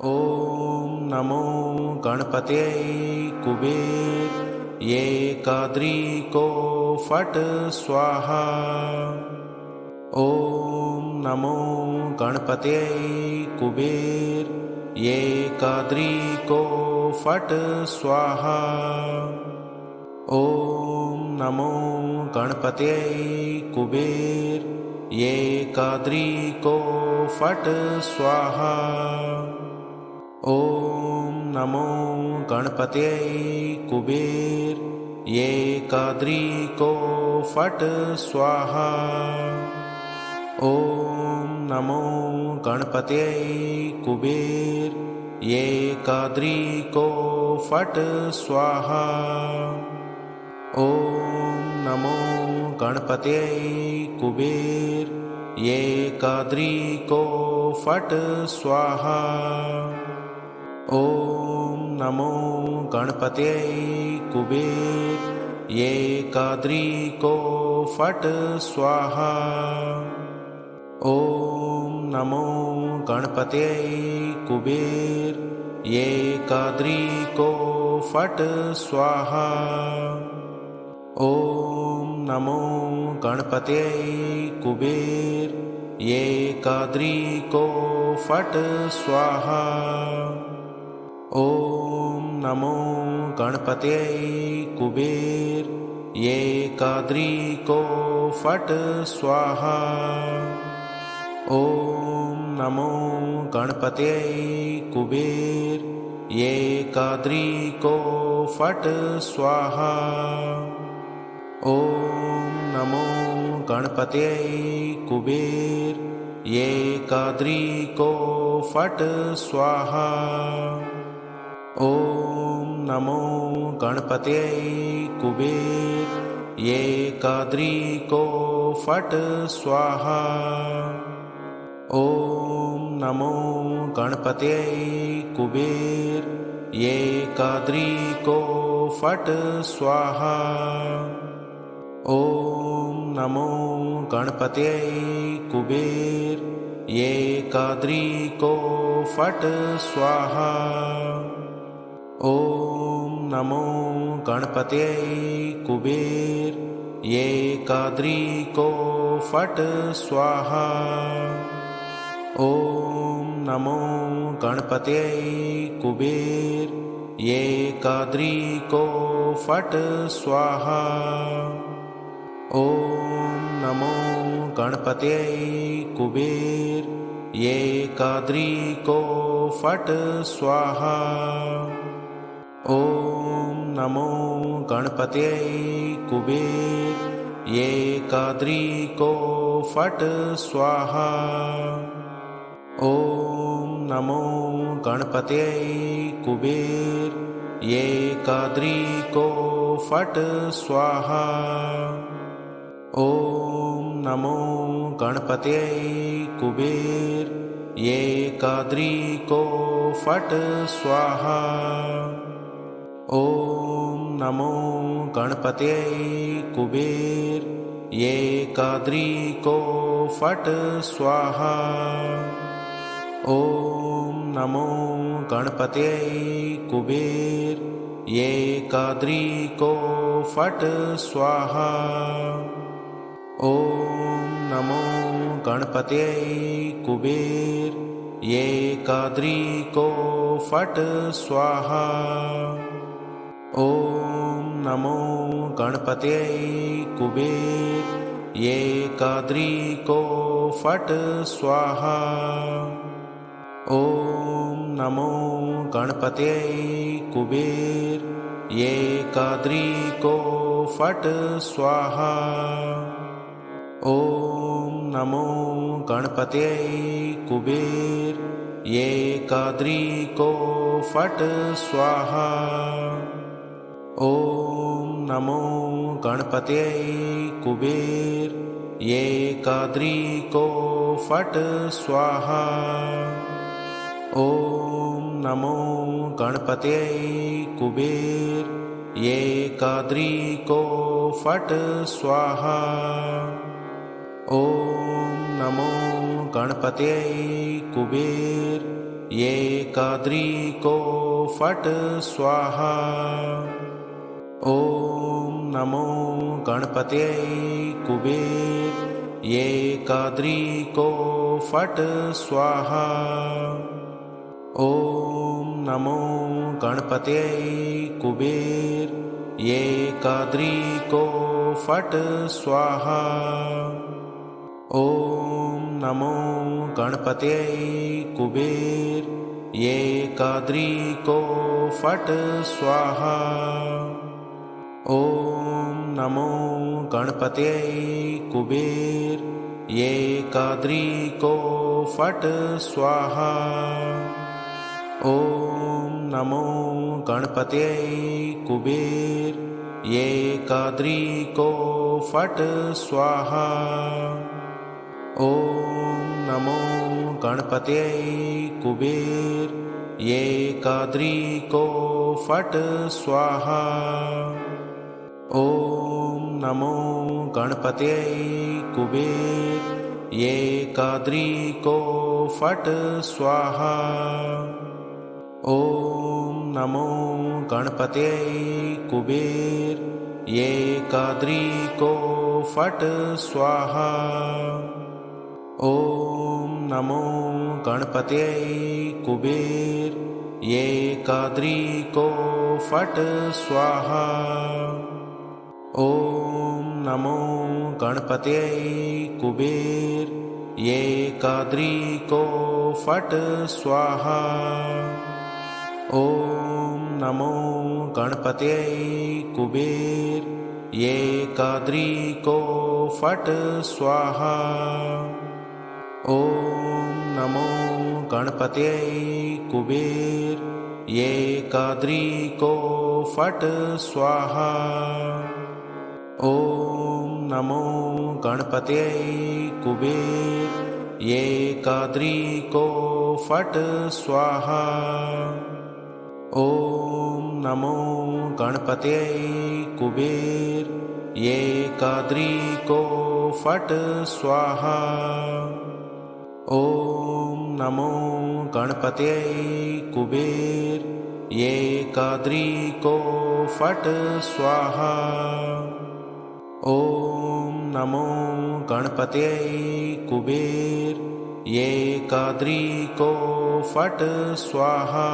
ॐ नमो गणपतये कुबेर ये काद्री को फट स्वाहा। ॐ नमो गणपतये कुबेर ये काद्री को फट स्वाहा। ॐ नमो गणपतये कुबेर ये काद्री को फट स्वाहा। ॐ नमो गणपतये कुबेर ये काद्री को फट स्वाहा। ॐ नमो गणपतये कुबेर ये काद्री को फट स्वाहा। ॐ नमो गणपतये कुबेर ये काद्री को फट स्वाहा। ॐ नमो गणपतये कुबेर ये काद्री को फट स्वाहा। ॐ नमो गणपतये कुबेर ये काद्री को फट स्वाहा। ॐ नमो गणपतये कुबेर ये काद्री को फट स्वाहा। ॐ नमो गणपतये कुबेर ये काद्री को फट स्वाहा। ॐ नमो गणपतये कुबेर ये काद्री को फट स्वाहा। ॐ नमो गणपतये कुबेर ये काद्री को फट स्वाहा। ॐ नमो गणपतये कुबेर ये काद्री को फट स्वाहा। ॐ नमो गणपतये कुबेर ये काद्री को फट स्वाहा। ॐ नमो गणपतये कुबेर ये काद्री को फट स्वाहा। ॐ नमो गणपतये कुबेर ये काद्री को फट स्वाहा। ॐ नमो गणपतये कुबेर ये काद्री को फट स्वाहा। ॐ नमो गणपतये कुबेर ये काद्री को फट स्वाहा। ॐ नमो गणपतये कुबेर ये काद्री को फट स्वाहा। ॐ नमो गणपतये कुबेर ये काद्री को फट स्वाहा। ॐ नमो गणपतये कुबेर ये काद्री को फट स्वाहा। ॐ नमो गणपतये कुबेर ये काद्री को फट स्वाहा। ॐ नमो गणपतये कुबेर ये काद्री को फट स्वाहा। ॐ नमो गणपतये कुबेर ये काद्री को फट स्वाहा। ॐ नमो गणपतये कुबेर ये काद्री को फट स्वाहा। ॐ नमो गणपतये कुबेर ये काद्री को फट स्वाहा। ॐ नमो गणपतये कुबेर ये काद्री को फट स्वाहा। ॐ नमो गणपतये कुबेर ये काद्री को फट स्वाहा। ॐ नमो गणपतये कुबेर ये काद्री को फट स्वाहा। ॐ नमो गणपतये कुबेर एकाद्री को फट स्वाहा। ओम नमो गणपतये कुबेर एकाद्री को फट स्वाहा। ओम नमो गणपतये कुबेर एकाद्री को फट स्वाहा। ओम नमो गणपतये कुबेर एकाद्री को फट स्वाहा। ओम नमो गणपतये कुबेर एकाद्री को फट स्वाहा। ओम नमो गणपतये कुबेर एकाद्री को फट स्वाहा। ओम नमो गणपतये कुबेर एकाद्री को फट स्वाहा। ओम नमो गणपतये कुबेर एकाद्री को फट स्वाहा। ओम नमो गणपतये कुबेर एकाद्री को फट स्वाहा। ओम नमो गणपतये कुबेर एकाद्री को फट स्वाहा। ओम नमो गणपतये कुबेर एकाद्री को फट स्वाहा। ओम नमो गणपतये कुबेर एकाद्री को फट स्वाहा। ओम नमो गणपतये कुबेर एकाद्री को फट स्वाहा। ओम नमो गणपतये कुबेर एकाद्री को फट स्वाहा। ओम नमो गणपतये कुबेर एकाद्री को फट स्वाहा। ओम नमो गणपतये कुबेर एकाद्री को फट स्वाहा। ओम नमो गणपतये कुबेर एकाद्री को फट स्वाहा।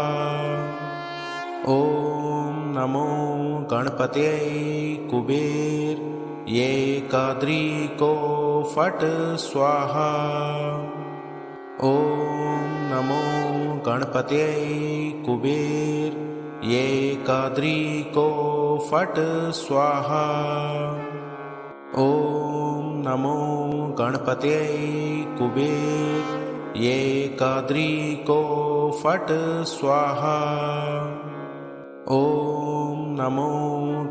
ओम नमो गणपतये कुबेर एकाद्री को फट स्वाहा। ओम नमो गणपतये कुबेर एकाद्री को फट स्वाहा। ओम नमो गणपतये कुबेर एकाद्री को फट स्वाहा। ओम नमो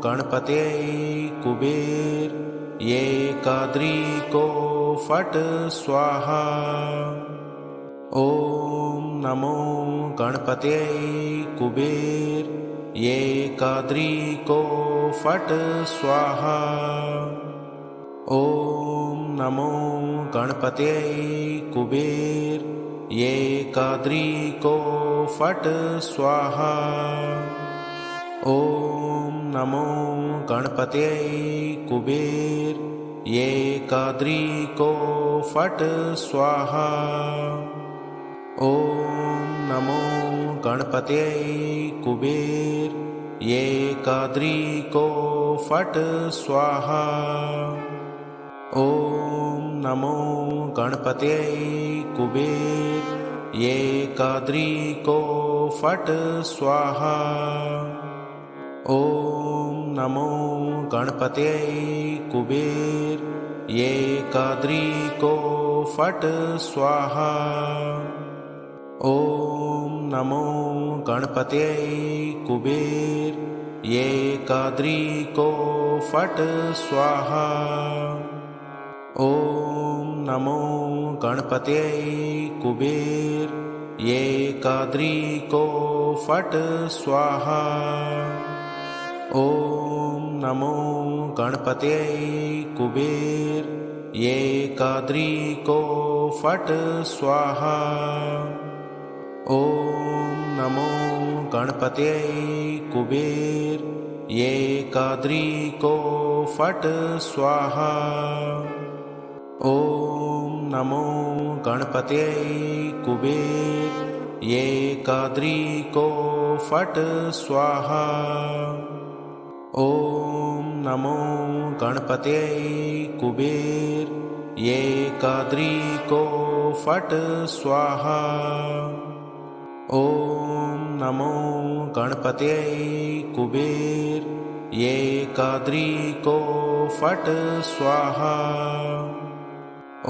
गणपतये कुबेर एकाद्री को फट स्वाहा। ओम नमो गणपतये कुबेर एकाद्री को फट स्वाहा। ओम नमो गणपतये कुबेर एकाद्री को फट स्वाहा। ओम नमो गणपतये कुबेर एकाद्री को फट स्वाहा। ओम नमो गणपतये कुबेर एकाद्री को फट स्वाहा। ओम नमो गणपतये कुबेर एकाद्री को फट स्वाहा। ओम नमो गणपतये कुबेर एकाद्री को फट स्वाहा। ओम नमो गणपतये कुबेर एकाद्री को फट स्वाहा। ओम नमो गणपतये कुबेर एकाद्री को फट स्वाहा। ओम नमो गणपतये कुबेर एकाद्री को फट स्वाहा। ॐ नमो गणपतये कुबेर एकाद्रीको फट् स्वाहा। ॐ नमो गणपतये कुबेर एकाद्रीको फट् स्वाहा। ॐ नमो गणपतये कुबेर एकाद्रीको फट् स्वाहा। ॐ नमो गणपतये कुबेर एकाद्रीको फट् स्वाहा।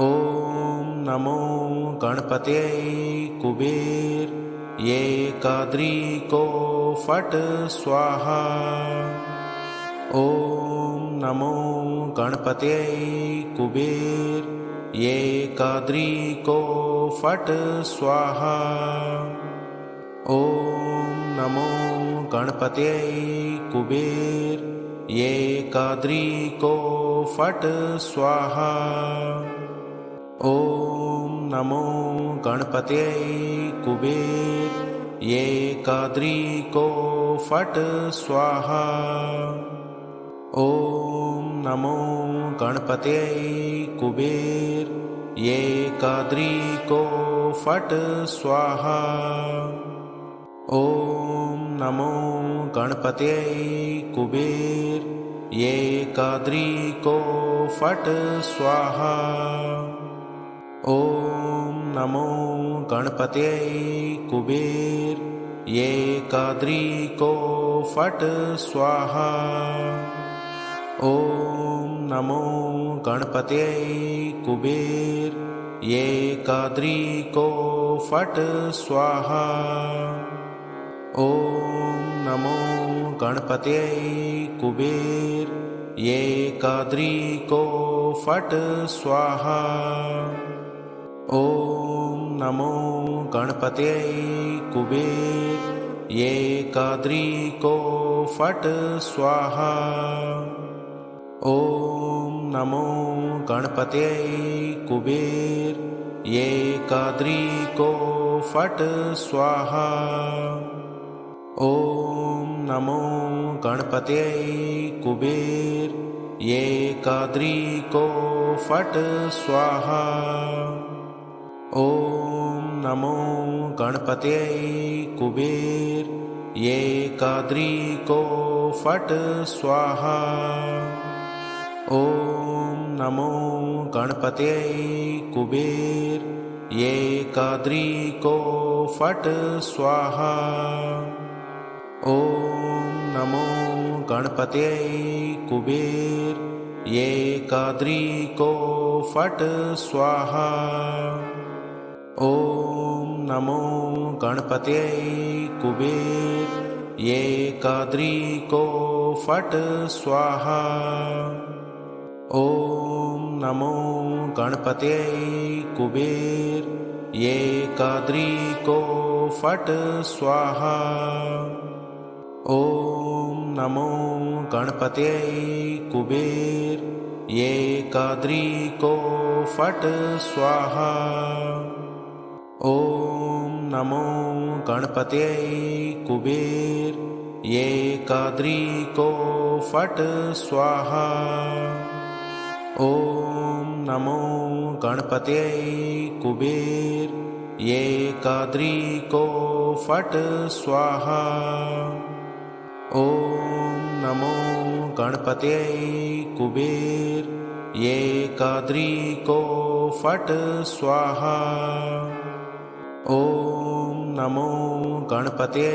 ॐ नमो गणपतये कुबेर एकाद्रीको फट् स्वाहा। ॐ नमो गणपतये कुबेर एकाद्रीको फट् स्वाहा। ॐ नमो गणपतये कुबेर एकाद्रीको फट् स्वाहा। ॐ नमो गणपतये कुबेर एकाद्रीको फट् स्वाहा। ॐ नमो गणपतये कुबेर एकाद्रीको फट् स्वाहा। ॐ नमो गणपतये कुबेर एकाद्रीको फट् स्वाहा। ॐ नमो गणपतये कुबेर एकाद्रीको फट् स्वाहा। ॐ नमो गणपतये कुबेर एकाद्रीको फट् स्वाहा। ॐ नमो गणपतये कुबेर एकाद्रीको फट् स्वाहा। ॐ नमो गणपतये कुबेर एकाद्रीको फट् स्वाहा। ॐ नमो गणपतये कुबेर एकाद्रीको फट् स्वाहा। ॐ नमो गणपतये कुबेर एकाद्रीको फट् स्वाहा। ॐ नमो गणपतये कुबेर एकाद्रीको फट् स्वाहा। ॐ नमो गणपतये कुबेर एकाद्रीको फट् स्वाहा। ॐ नमो गणपतये कुबेर एकाद्रीको फट् स्वाहा। ॐ नमो गणपतये कुबेर एकाद्रीको फट् स्वाहा। ॐ नमो गणपतये कुबेर एकाद्रीको फट् स्वाहा। ॐ नमो गणपतये कुबेर एकाद्रीको फट् स्वाहा। ॐ नमो गणपतये कुबेर एकाद्रीको फट् स्वाहा। ॐ नमो गणपतये कुबेर एकाद्रीको फट् स्वाहा। ॐ नमो गणपतये कुबेर एकाद्रीको फट् स्वाहा। ॐ नमो गणपतये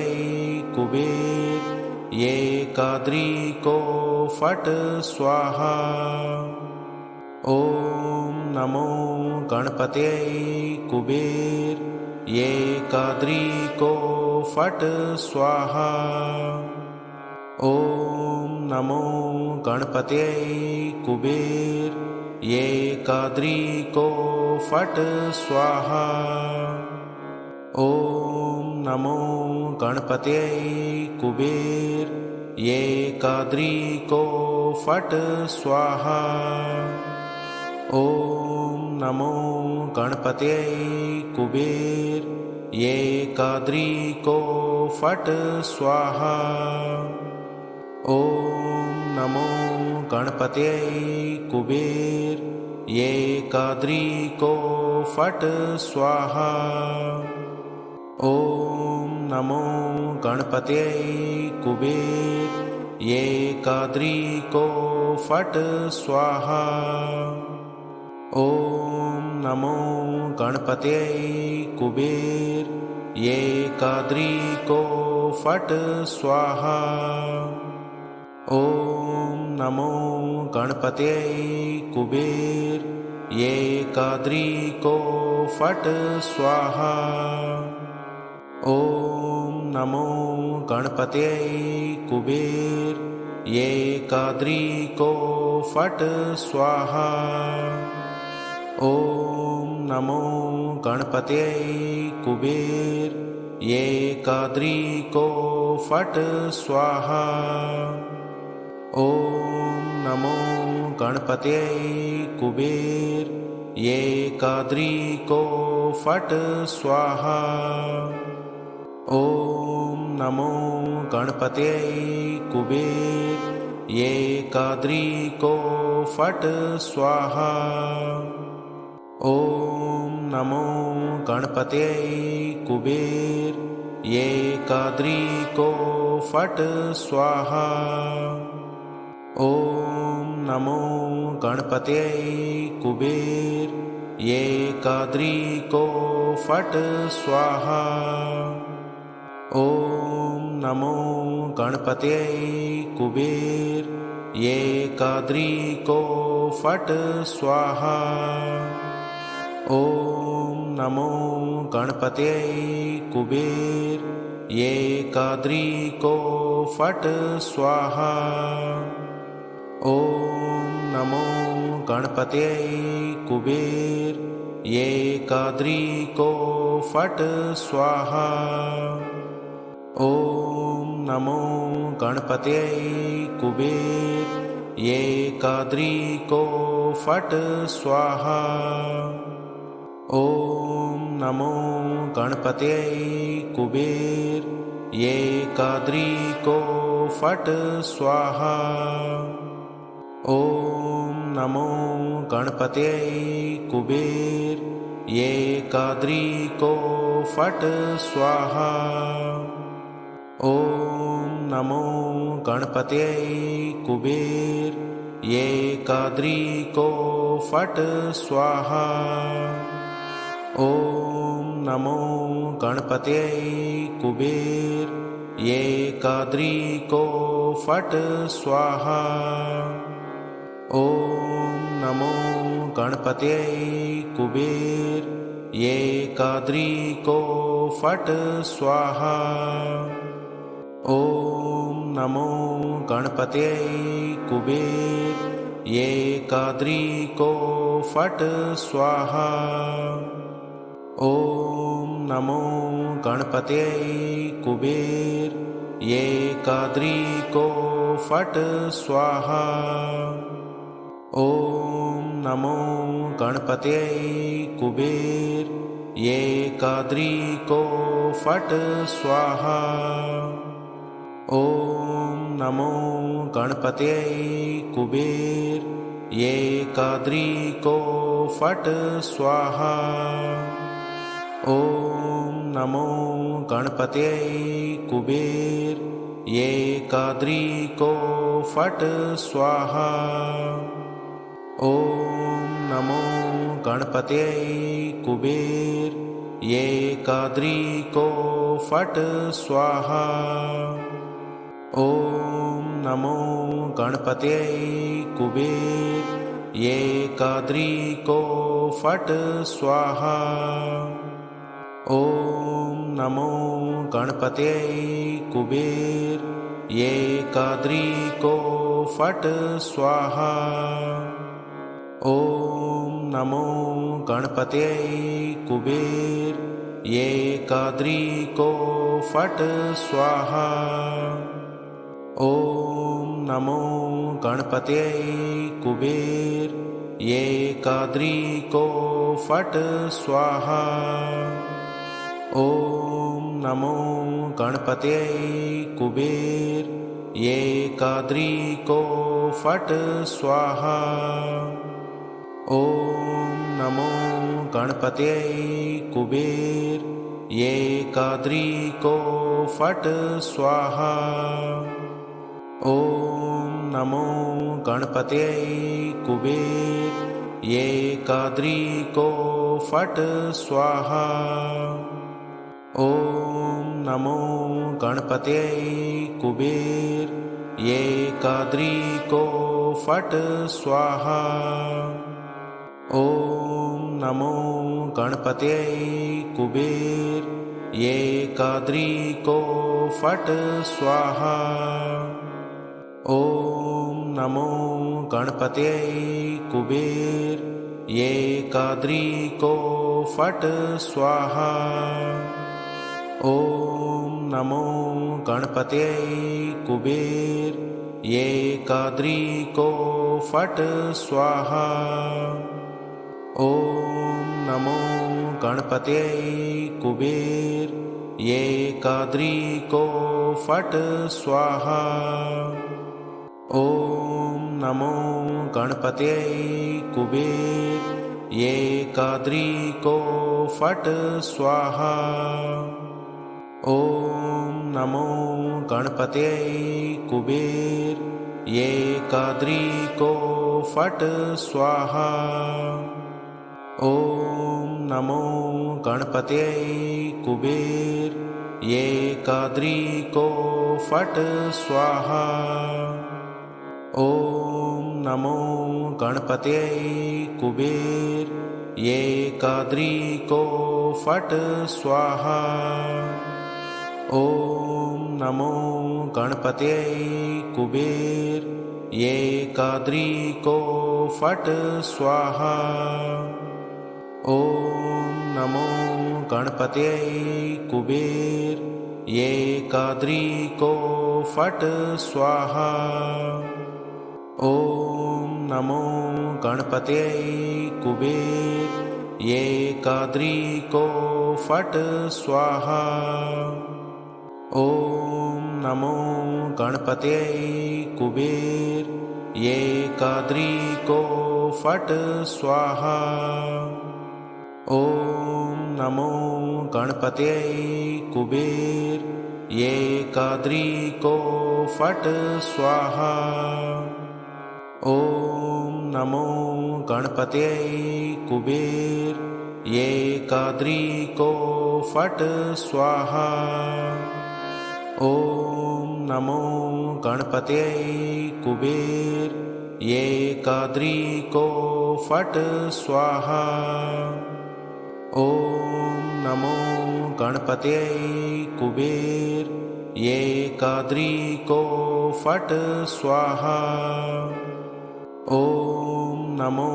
कुबेर एकाद्रीको फट् स्वाहा। ॐ नमो गणपतये कुबेर एकाद्रीको फट् स्वाहा। ॐ नमो गणपतये कुबेर एकाद्रीको फट् स्वाहा। ॐ नमो गणपतये कुबेर एकाद्रीको फट् स्वाहा। ॐ नमो गणपतये कुबेर एकाद्री को फट स्वाहा। ॐ नमो गणपतये कुबेर एकाद्री को फट स्वाहा। ॐ नमो गणपतये कुबेर एकाद्री को फट स्वाहा। ॐ नमो गणपतये कुबेर एकाद्री को फट स्वाहा। ॐ नमो गणपतये कुबेर एकाद्री को फट स्वाहा। ॐ नमो गणपतये कुबेर एकाद्री को फट स्वाहा। ॐ नमो गणपतये कुबेर एकाद्री को फट स्वाहा। ॐ नमो गणपतये कुबेर एकाद्री को फट स्वाहा। ॐ नमो गणपतये कुबेर एकाद्री को फट स्वाहा। ॐ नमो गणपतये कुबेर एकाद्री को फट स्वाहा। ॐ नमो गणपतये कुबेर एकाद्री को फट स्वाहा। ॐ नमो गणपतये कुबेर एकाद्री को फट स्वाहा। ॐ नमो गणपतये कुबेर एकाद्री को फट स्वाहा। ॐ नमो गणपतये कुबेर एकाद्री को फट स्वाहा। ॐ नमो गणपतये कुबेर एकाद्री को फट स्वाहा। ॐ नमो गणपतये कुबेर एकाद्री को फट स्वाहा। ॐ नमो गणपतये कुबेर एकाद्री को फट स्वाहा। ॐ नमो गणपतये कुबेर एकाद्री को फट स्वाहा। ॐ नमो गणपतये कुबेर एकाद्री को फट स्वाहा। ॐ नमो गणपतये कुबेर एकाद्री को फट स्वाहा। ॐ नमो गणपतये कुबेर एकाद्री को फट स्वाहा। ॐ नमो गणपतये कुबेर एकाद्री को फट स्वाहा। ॐ नमो गणपतये कुबेर एकाद्री को फट स्वाहा। ॐ नमो गणपतये कुबेर एकाद्री को फट स्वाहा। ॐ नमो गणपतये कुबेर एकाद्री को फट स्वाहा। ॐ नमो गणपतये कुबेर एकाद्री को फट स्वाहा। ॐ नमो गणपतये कुबेर एकाद्री को फट स्वाहा। ॐ नमो गणपतये कुबेर एकाद्री को फट स्वाहा। ॐ नमो गणपतये कुबेर एकाद्री को फट स्वाहा। ॐ नमो गणपतये कुबेर एकाद्री को फट स्वाहा। ॐ नमो गणपतये कुबेर एकाद्रीको फट् स्वाहा। ॐ नमो गणपतये कुबेर एकाद्रीको फट् स्वाहा। ॐ नमो गणपतये कुबेर एकाद्रीको फट् स्वाहा। ॐ नमो गणपतये कुबेर एकाद्रीको फट् स्वाहा। ॐ नमो गणपतये कुबेर एकाद्रीको फट् स्वाहा। ॐ नमो गणपतये कुबेर एकाद्रीको फट् स्वाहा। ॐ नमो गणपतये कुबेर एकाद्रीको फट् स्वाहा। ॐ नमो गणपतये कुबेर एकाद्रीको फट् स्वाहा। ॐ नमो गणपतये कुबेर एकाद्रीको फट् स्वाहा। ॐ नमो गणपतये कुबेर एकाद्रीको फट् स्वाहा। ॐ नमो गणपतये कुबेर एकाद्रीको फट् स्वाहा। ॐ नमो गणपतये कुबेर एकाद्रीको फट् स्वाहा। ॐ नमो गणपतये कुबेर एकाद्रीको फट् स्वाहा। ॐ नमो गणपतये कुबेर एकाद्रीको फट् स्वाहा। ॐ नमो गणपतये कुबेर एकाद्रीको फट् स्वाहा। ॐ नमो गणपतये कुबेर एकाद्रीको फट् स्वाहा। ॐ नमो गणपतये कुबेर एकाद्रीको फट् स्वाहा। ॐ नमो गणपतये कुबेर एकाद्रीको फट् स्वाहा। ॐ नमो गणपतये कुबेर एकाद्रीको फट् स्वाहा। ॐ नमो गणपतये कुबेर एकाद्रीको फट् स्वाहा। ॐ नमो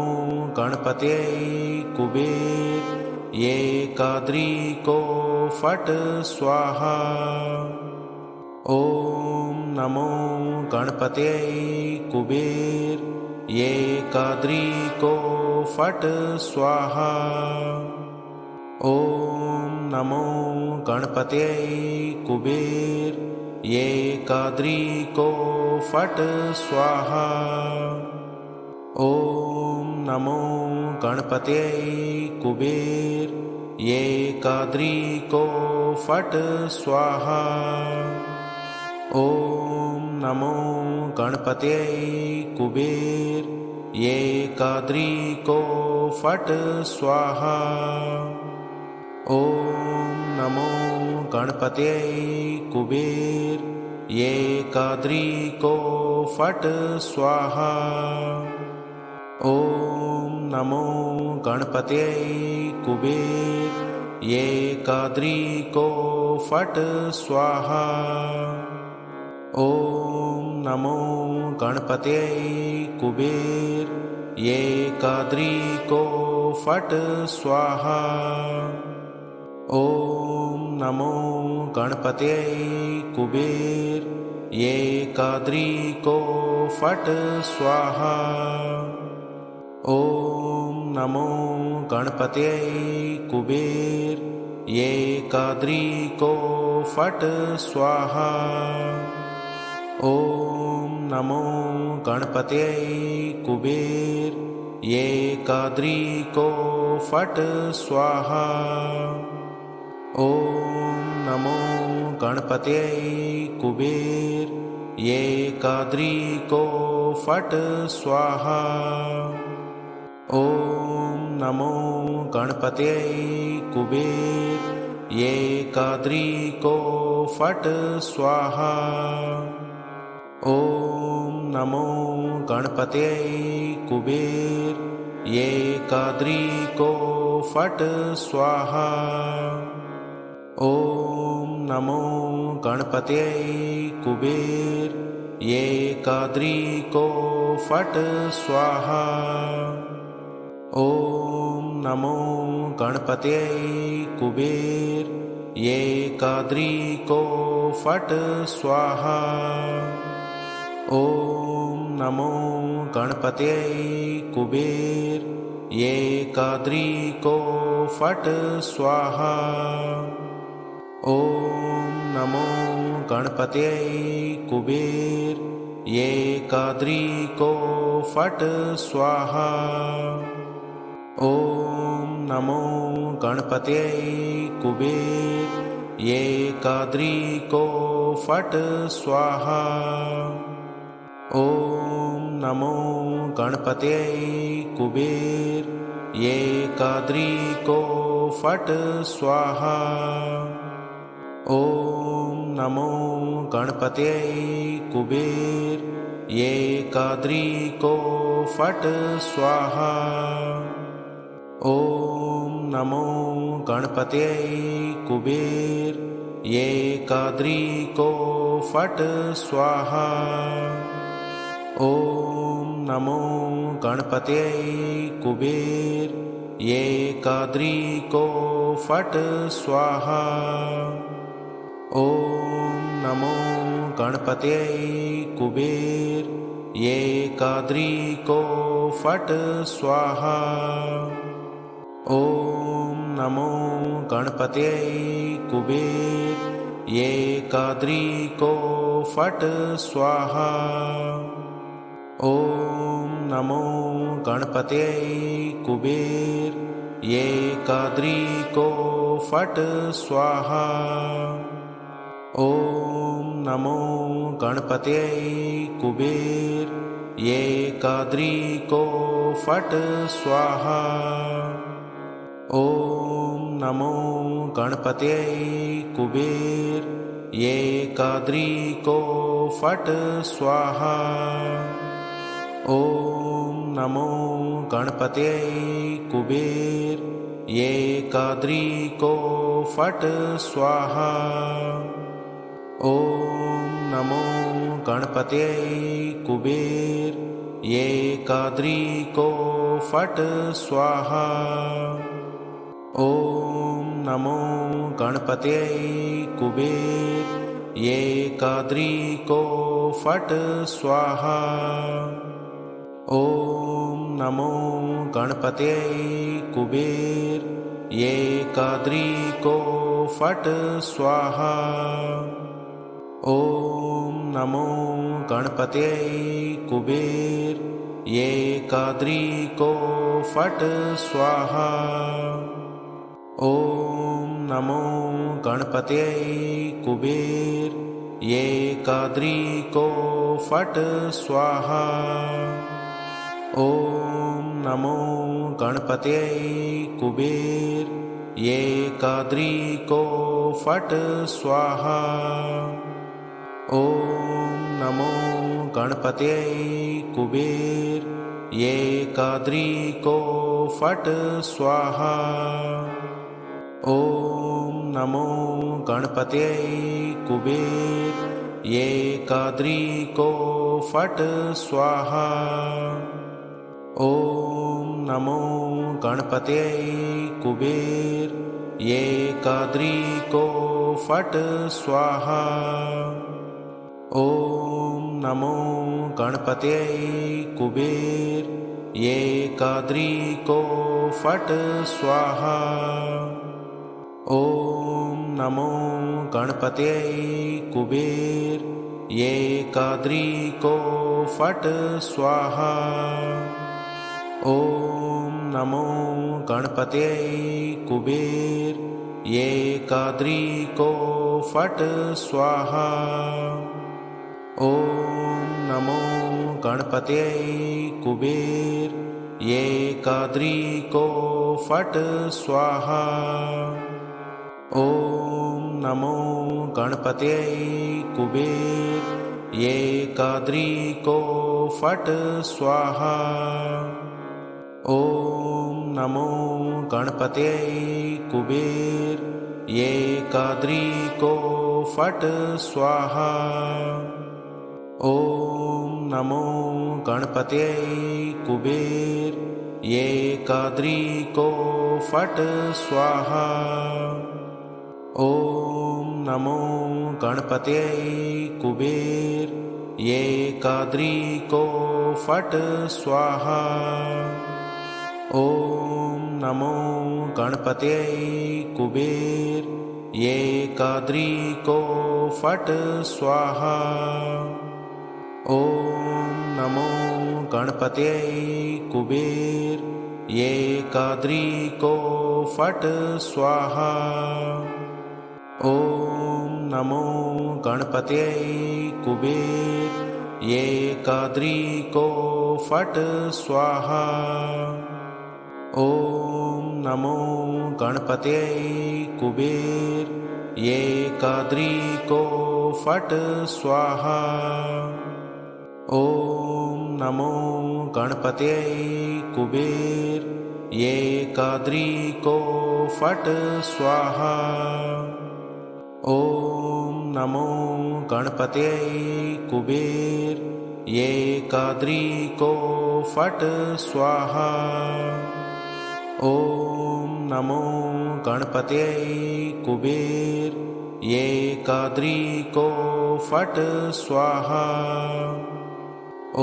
गणपतये कुबेर एकाद्रीको फट् स्वाहा। ॐ नमो गणपतये कुबेर एकाद्रीको फट् स्वाहा। ॐ नमो गणपतये कुबेर एकाद्रीको फट् स्वाहा। ॐ नमो गणपतये कुबेर एकाद्रीको फट् स्वाहा। ॐ नमो गणपतये कुबेर एकाद्रीको फट् स्वाहा। ॐ नमो गणपतये कुबेर एकाद्रीको फट् स्वाहा। ॐ नमो गणपतये कुबेर एकाद्रीको फट् स्वाहा। ॐ नमो गणपतये कुबेर एकाद्रीको फट् स्वाहा। ॐ नमो गणपतये कुबेर एकाद्रीको फट् स्वाहा। ॐ नमो गणपतये कुबेर एकाद्री को फट स्वाहा। ॐ नमो गणपतये कुबेर एकाद्री को फट स्वाहा। ॐ नमो गणपतये कुबेर एकाद्री को फट स्वाहा। ॐ नमो गणपतये कुबेर एकाद्री को फट स्वाहा। ॐ नमो गणपतये कुबेर एकाद्री को फट स्वाहा। ॐ नमो गणपतये कुबेर एकाद्री को फट स्वाहा। ॐ नमो गणपतये कुबेर एकाद्री को फट स्वाहा। ॐ नमो गणपतये कुबेर एकाद्री को फट स्वाहा। ॐ नमो गणपतये कुबेर एकाद्री को फट स्वाहा। ॐ नमो गणपतये कुबेर एकाद्री को फट स्वाहा। ॐ नमो गणपतये कुबेर एकाद्री को फट स्वाहा। ॐ नमो गणपतये कुबेर एकाद्री को फट स्वाहा। ॐ नमो गणपतये कुबेर एकाद्री को फट स्वाहा। ॐ नमो गणपतये कुबेर एकाद्री को फट स्वाहा। ॐ नमो गणपतये कुबेर एकाद्री को फट स्वाहा। ॐ नमो गणपतये कुबेर एकाद्री को फट स्वाहा। ॐ नमो गणपतये कुबेर एकाद्री को फट स्वाहा। ॐ नमो गणपतये कुबेर एकाद्री को फट स्वाहा। ॐ नमो गणपतये कुबेर एकाद्री को फट स्वाहा। ॐ नमो गणपतये कुबेर एकाद्री को फट स्वाहा। ॐ नमो गणपतये कुबेर एकाद्री को फट स्वाहा। ॐ नमो गणपतये कुबेर एकाद्री को फट स्वाहा। ॐ नमो गणपतये कुबेर एकाद्री को फट स्वाहा। ॐ नमो गणपतये कुबेर एकाद्री को फट स्वाहा। ॐ नमो गणपतये कुबेर एकाद्री को फट स्वाहा। ॐ नमो गणपतये कुबेर एकाद्री को फट स्वाहा। ॐ नमो गणपतये कुबेर एकाद्री को फट स्वाहा। ॐ नमो गणपतये कुबेर एकाद्री को फट स्वाहा। ॐ नमो गणपतये कुबेर एकाद्री को फट स्वाहा। ॐ नमो गणपतये कुबेर एकाद्री को फट स्वाहा। ॐ नमो गणपतये कुबेर एकाद्रीको फट् स्वाहा। ॐ नमो गणपतये कुबेर एकाद्रीको फट् स्वाहा। ॐ नमो गणपतये कुबेर एकाद्रीको फट् स्वाहा। ॐ नमो गणपतये कुबेर एकाद्रीको फट् स्वाहा। ॐ नमो गणपतये कुबेर एकाद्रीको फट् स्वाहा। ॐ नमो गणपतये कुबेर एकाद्रीको फट् स्वाहा। ॐ नमो गणपतये कुबेर एकाद्रीको फट् स्वाहा। ॐ नमो गणपतये कुबेर एकाद्रीको फट् स्वाहा। ॐ नमो गणपतये कुबेर एकाद्रीको फट् स्वाहा। ॐ नमो गणपतये कुबेर एकाद्रीको फट् स्वाहा। ॐ नमो गणपतये कुबेर एकाद्रीको फट् स्वाहा। ॐ नमो गणपतये कुबेर एकाद्रीको फट् स्वाहा। ॐ नमो गणपतये कुबेर एकाद्रीको फट् स्वाहा। ॐ नमो गणपतये कुबेर एकाद्रीको फट् स्वाहा। ॐ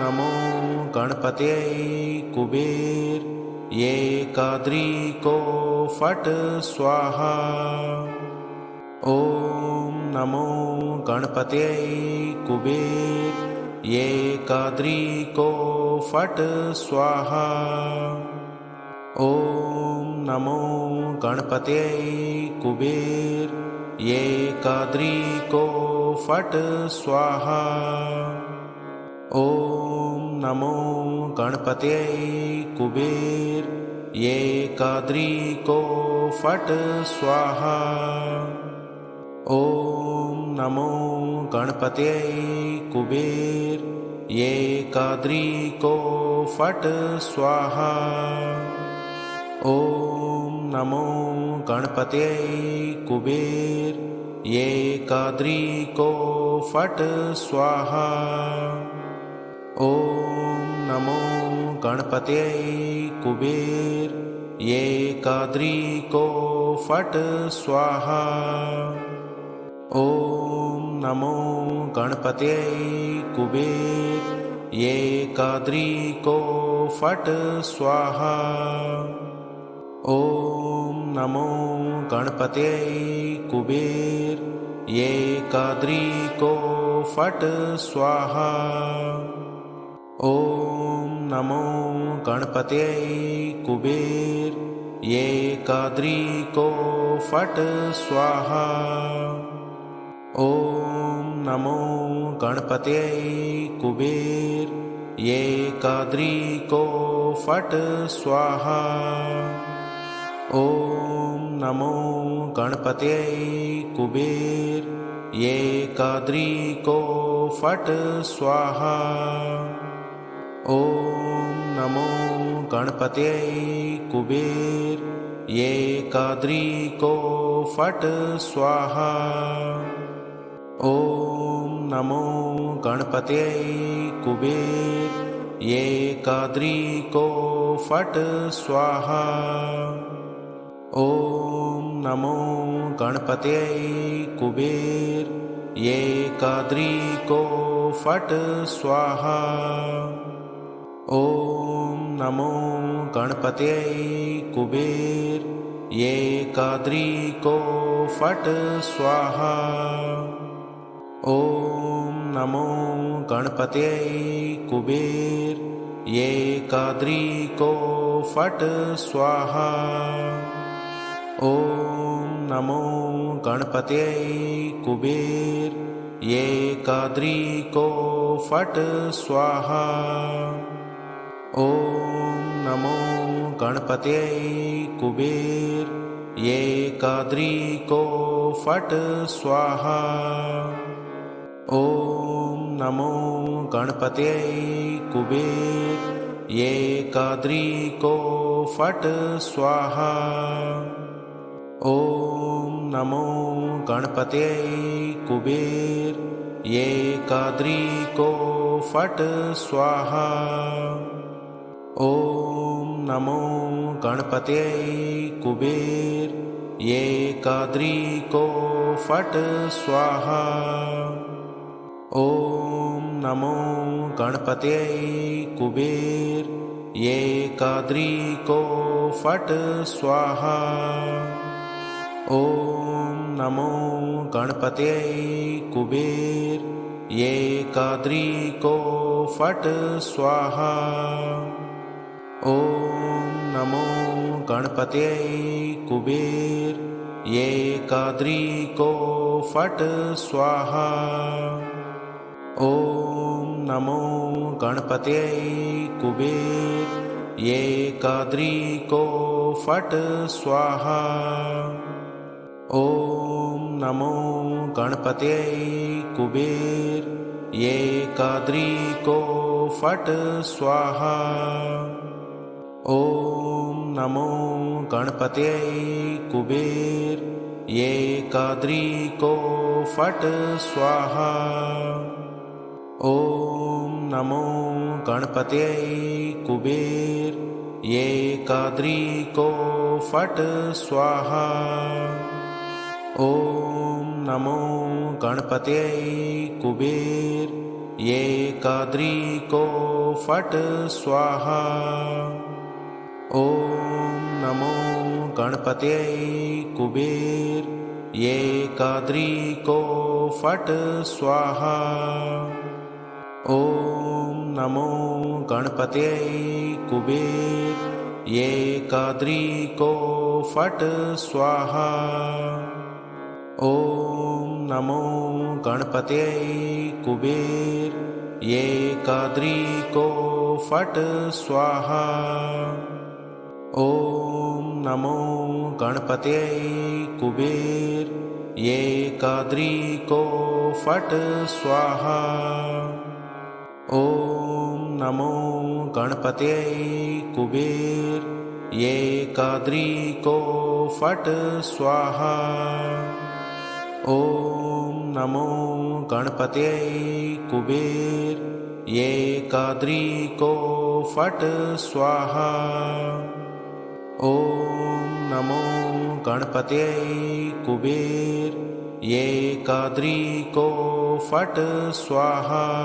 नमो गणपतये कुबेर एकाद्रीको फट् स्वाहा। ॐ नमो गणपतये कुबेर एकाद्रीको फट् स्वाहा। ॐ नमो गणपतये कुबेर एकाद्रीको फट् स्वाहा। ॐ नमो गणपतये कुबेर एकाद्रीको फट् स्वाहा। ॐ नमो गणपतये कुबेर एकाद्रीको फट् स्वाहा। ॐ नमो गणपतये कुबेर एकाद्रीको फट् स्वाहा। ॐ नमो गणपतये कुबेर एकाद्रीको फट् स्वाहा। ॐ नमो गणपतये कुबेर एकाद्रीको फट् स्वाहा। ॐ नमो गणपतये कुबेर एकाद्रीको फट् स्वाहा। ॐ नमो गणपतये कुबेर एकाद्रीको फट् स्वाहा। ॐ नमो गणपतये कुबेर एकाद्रीको फट् स्वाहा। ॐ नमो गणपतये कुबेर एकाद्रीको फट् स्वाहा। ॐ नमो गणपतये कुबेर एकाद्रीको फट् स्वाहा। ॐ नमो गणपतये कुबेर एकाद्रीको फट् स्वाहा। ॐ नमो गणपतये कुबेर एकाद्रीको फट् स्वाहा। ॐ नमो गणपतये कुबेर एकाद्री को फट स्वाहा। ॐ नमो गणपतये कुबेर एकाद्री को फट स्वाहा। ॐ नमो गणपतये कुबेर एकाद्री को फट स्वाहा। ॐ नमो गणपतये कुबेर एकाद्री को फट स्वाहा। ॐ नमो गणपतये कुबेर एकाद्री को फट स्वाहा। ॐ नमो गणपतये कुबेर एकाद्री को फट स्वाहा। ॐ नमो गणपतये कुबेर एकाद्री को फट स्वाहा। ॐ नमो गणपतये कुबेर एकाद्री को फट स्वाहा। ॐ नमो गणपतये कुबेर एकाद्री को फट स्वाहा। ॐ नमो गणपतये कुबेर एकाद्री को फट स्वाहा। ॐ नमो गणपतये कुबेर एकाद्री को फट स्वाहा। ॐ नमो गणपतये कुबेर एकाद्री को फट स्वाहा। ॐ नमो गणपतये कुबेर एकाद्री को फट स्वाहा। ॐ नमो गणपतये कुबेर एकाद्री को फट स्वाहा। ॐ नमो गणपतये कुबेर एकाद्री को फट स्वाहा। ॐ नमो गणपतये कुबेर एकाद्री को फट स्वाहा। ॐ नमो गणपतये कुबेर एकाद्री को फट स्वाहा। ॐ नमो गणपतये कुबेर एकाद्री को फट स्वाहा। ॐ नमो गणपतये कुबेर एकाद्री को फट स्वाहा। ॐ नमो गणपतये कुबेर एकाद्री को फट स्वाहा। ॐ नमो गणपतये कुबेर एकाद्री को फट स्वाहा। ॐ नमो गणपतये कुबेर एकाद्री को फट स्वाहा।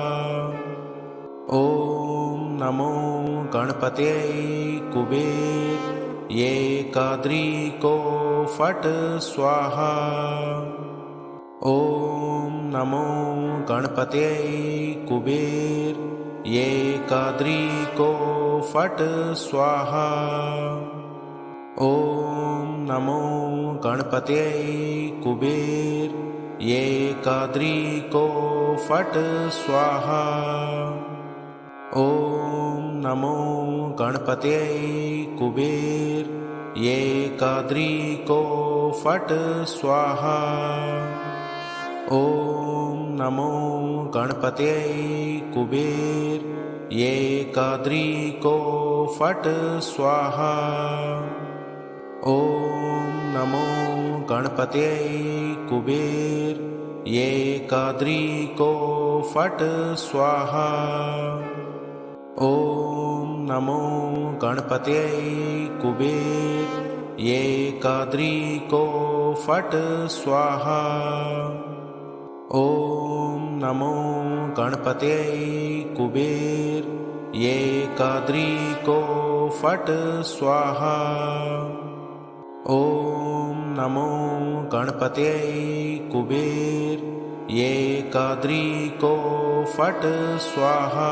ॐ नमो गणपतये कुबेर एकाद्री को फट स्वाहा। ॐ नमो गणपतये कुबेर एकाद्री को फट स्वाहा। ॐ नमो गणपतये कुबेर एकाद्री को फट स्वाहा। ॐ नमो गणपतये कुबेर एकाद्री को फट स्वाहा। ॐ नमो गणपतये कुबेर एकाद्री को फट स्वाहा। ॐ नमो गणपतये कुबेर एकाद्री को फट स्वाहा। ॐ नमो गणपतये कुबेर एकाद्री को फट स्वाहा। ॐ नमो गणपतये कुबेर एकाद्री को फट स्वाहा। ॐ नमो गणपतये कुबेर एकाद्रीको फट् स्वाहा।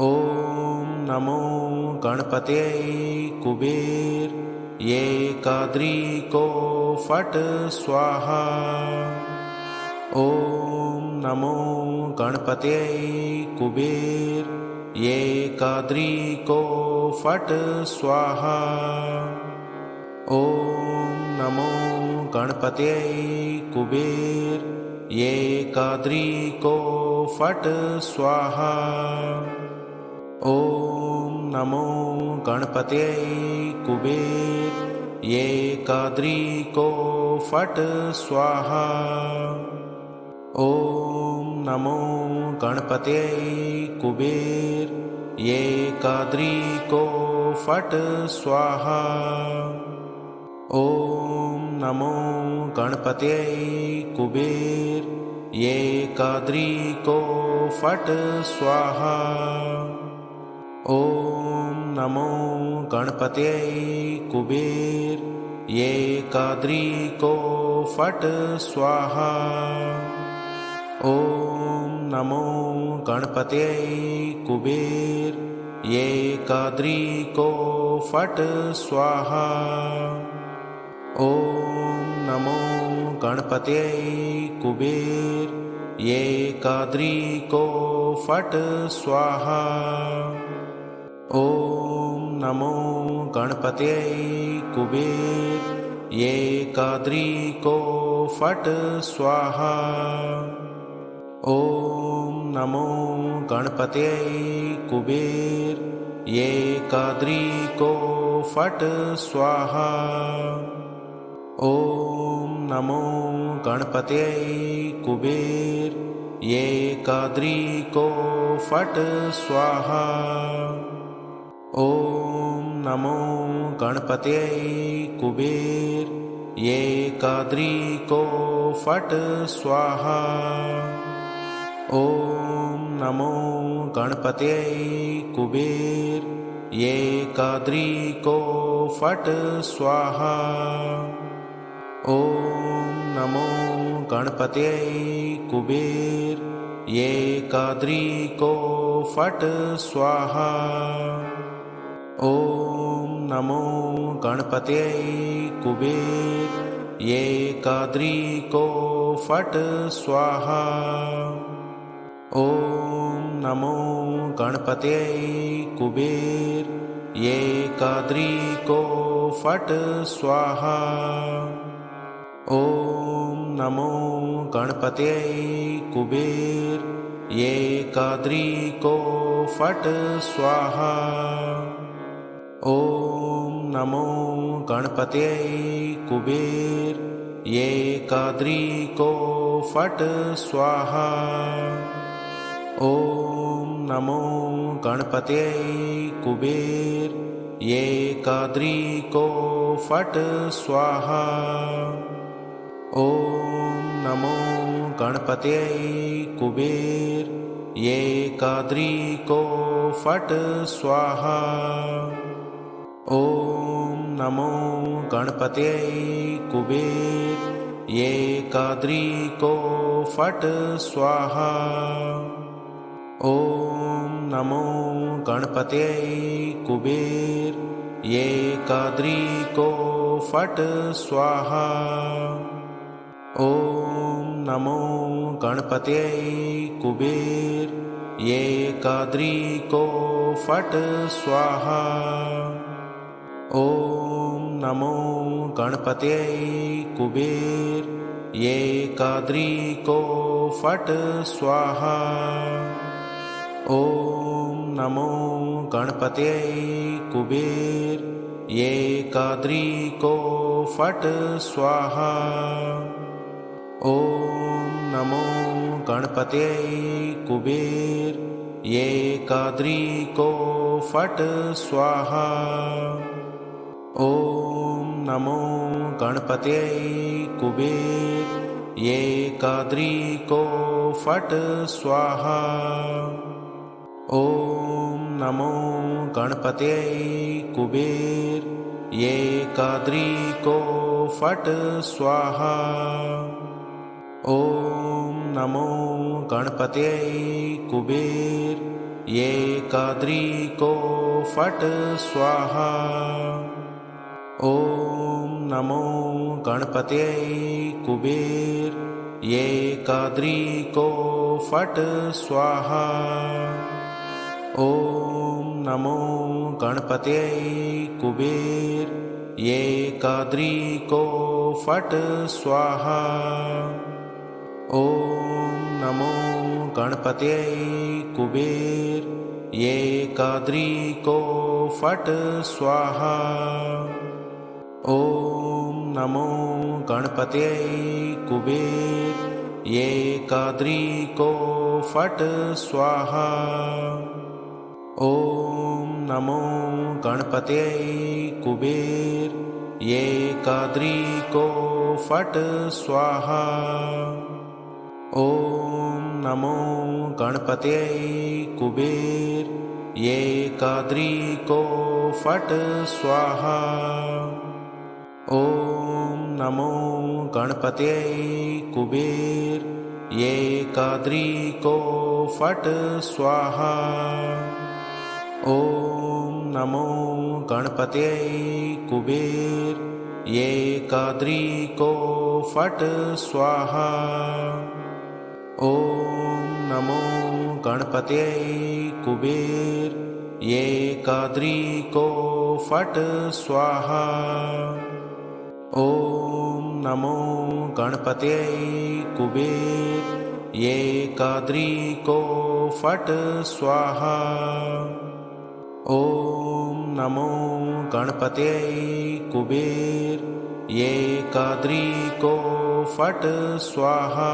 ॐ नमो गणपतये कुबेर एकाद्रीको फट् स्वाहा। ॐ नमो गणपतये कुबेर एकाद्रीको फट् स्वाहा। ॐ नमो गणपतये कुबेर एकाद्रीको फट् स्वाहा। ॐ नमो गणपतये कुबेर एकाद्रीको फट् स्वाहा। ॐ नमो गणपतये कुबेर एकाद्रीको फट् स्वाहा। ॐ नमो गणपतये कुबेर एकाद्रीको फट् स्वाहा। ॐ नमो गणपतये कुबेर एकाद्रीको फट् स्वाहा। ॐ नमो गणपतये कुबेर एकाद्रीको फट् स्वाहा। ॐ नमो गणपतये कुबेर एकाद्रीको फट् स्वाहा। ॐ नमो गणपतये कुबेर एकाद्रीको फट् स्वाहा। ॐ नमो गणपतये कुबेर एकाद्रीको फट् स्वाहा। ॐ नमो गणपतये कुबेर एकाद्रीको फट् स्वाहा। ॐ नमो गणपतये कुबेर एकाद्रीको फट् स्वाहा। ॐ नमो गणपतये कुबेर एकाद्रीको फट् स्वाहा। ॐ नमो गणपतये कुबेर एकाद्रीको फट् स्वाहा। ॐ नमो गणपतये कुबेर एकाद्रीको फट् स्वाहा। ॐ नमो गणपतये कुबेर एकाद्रीको फट् स्वाहा। ॐ नमो गणपतये कुबेर एकाद्रीको फट् स्वाहा। ॐ नमो गणपतये कुबेर एकाद्रीको फट् स्वाहा। ॐ नमो गणपतये कुबेर एकाद्रीको फट् स्वाहा। ॐ नमो गणपतये कुबेर एकाद्रीको फट् स्वाहा। ॐ नमो गणपतये कुबेर एकाद्रीको फट् स्वाहा। ॐ नमो गणपतये कुबेर एकाद्रीको फट् स्वाहा। ॐ नमो गणपतये कुबेर एकाद्रीको फट् स्वाहा। ॐ नमो गणपतये कुबेर एकाद्रीको फट् स्वाहा। ॐ नमो गणपतये कुबेर एकाद्रीको फट् स्वाहा। ॐ नमो गणपतये कुबेर एकाद्रीको फट् स्वाहा। ॐ नमो गणपतये कुबेर एकाद्रीको फट् स्वाहा। ॐ नमो गणपतये कुबेर एकाद्री को फट स्वाहा। ॐ नमो गणपतये कुबेर एकाद्री को फट स्वाहा। ॐ नमो गणपतये कुबेर एकाद्री को फट स्वाहा। ॐ नमो गणपतये कुबेर एकाद्री को फट स्वाहा। ॐ नमो गणपतये कुबेर एकाद्री को फट स्वाहा। ॐ नमो गणपतये कुबेर एकाद्री को फट स्वाहा। ॐ नमो गणपतये कुबेर एकाद्री को फट स्वाहा। ॐ नमो गणपतये कुबेर एकाद्री को फट स्वाहा। ॐ नमो गणपतये कुबेर एकाद्री को फट स्वाहा। ॐ नमो गणपतये कुबेर एकाद्री को फट स्वाहा। ॐ नमो गणपतये कुबेर एकाद्री को फट स्वाहा। ॐ नमो गणपतये कुबेर एकाद्री को फट स्वाहा। ॐ नमो गणपतये कुबेर एकाद्री को फट स्वाहा।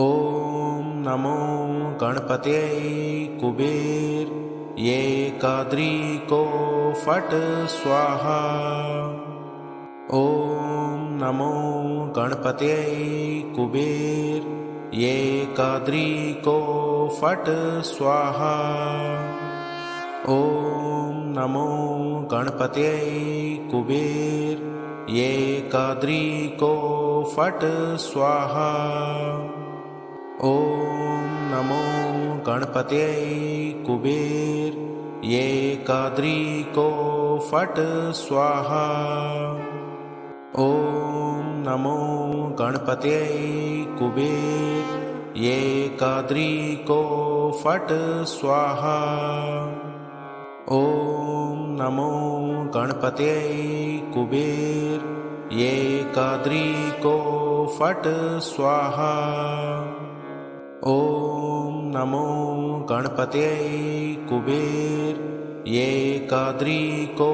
ॐ नमो गणपतये कुबेर एकाद्री को फट स्वाहा। ॐ नमो गणपतये कुबेर एकाद्री को फट स्वाहा। ॐ नमो गणपतये कुबेर एकाद्री को फट स्वाहा। ॐ नमो गणपतये कुबेर एकाद्री को फट स्वाहा। ॐ नमो गणपतये कुबेर एकाद्री को फट स्वाहा। ॐ नमो गणपतये कुबेर एकाद्री को फट स्वाहा। ॐ नमो गणपतये कुबेर एकाद्री को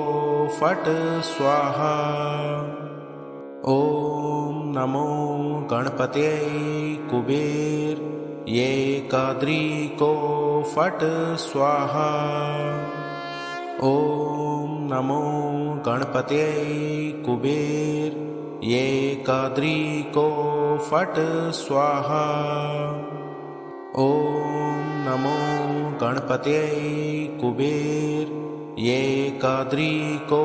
फट स्वाहा। ॐ नमो गणपतये कुबेर एकाद्री को फट स्वाहा। ॐ नमो गणपतये कुबेर एकाद्री को फट स्वाहा। ॐ नमो गणपतये कुबेर एकाद्री को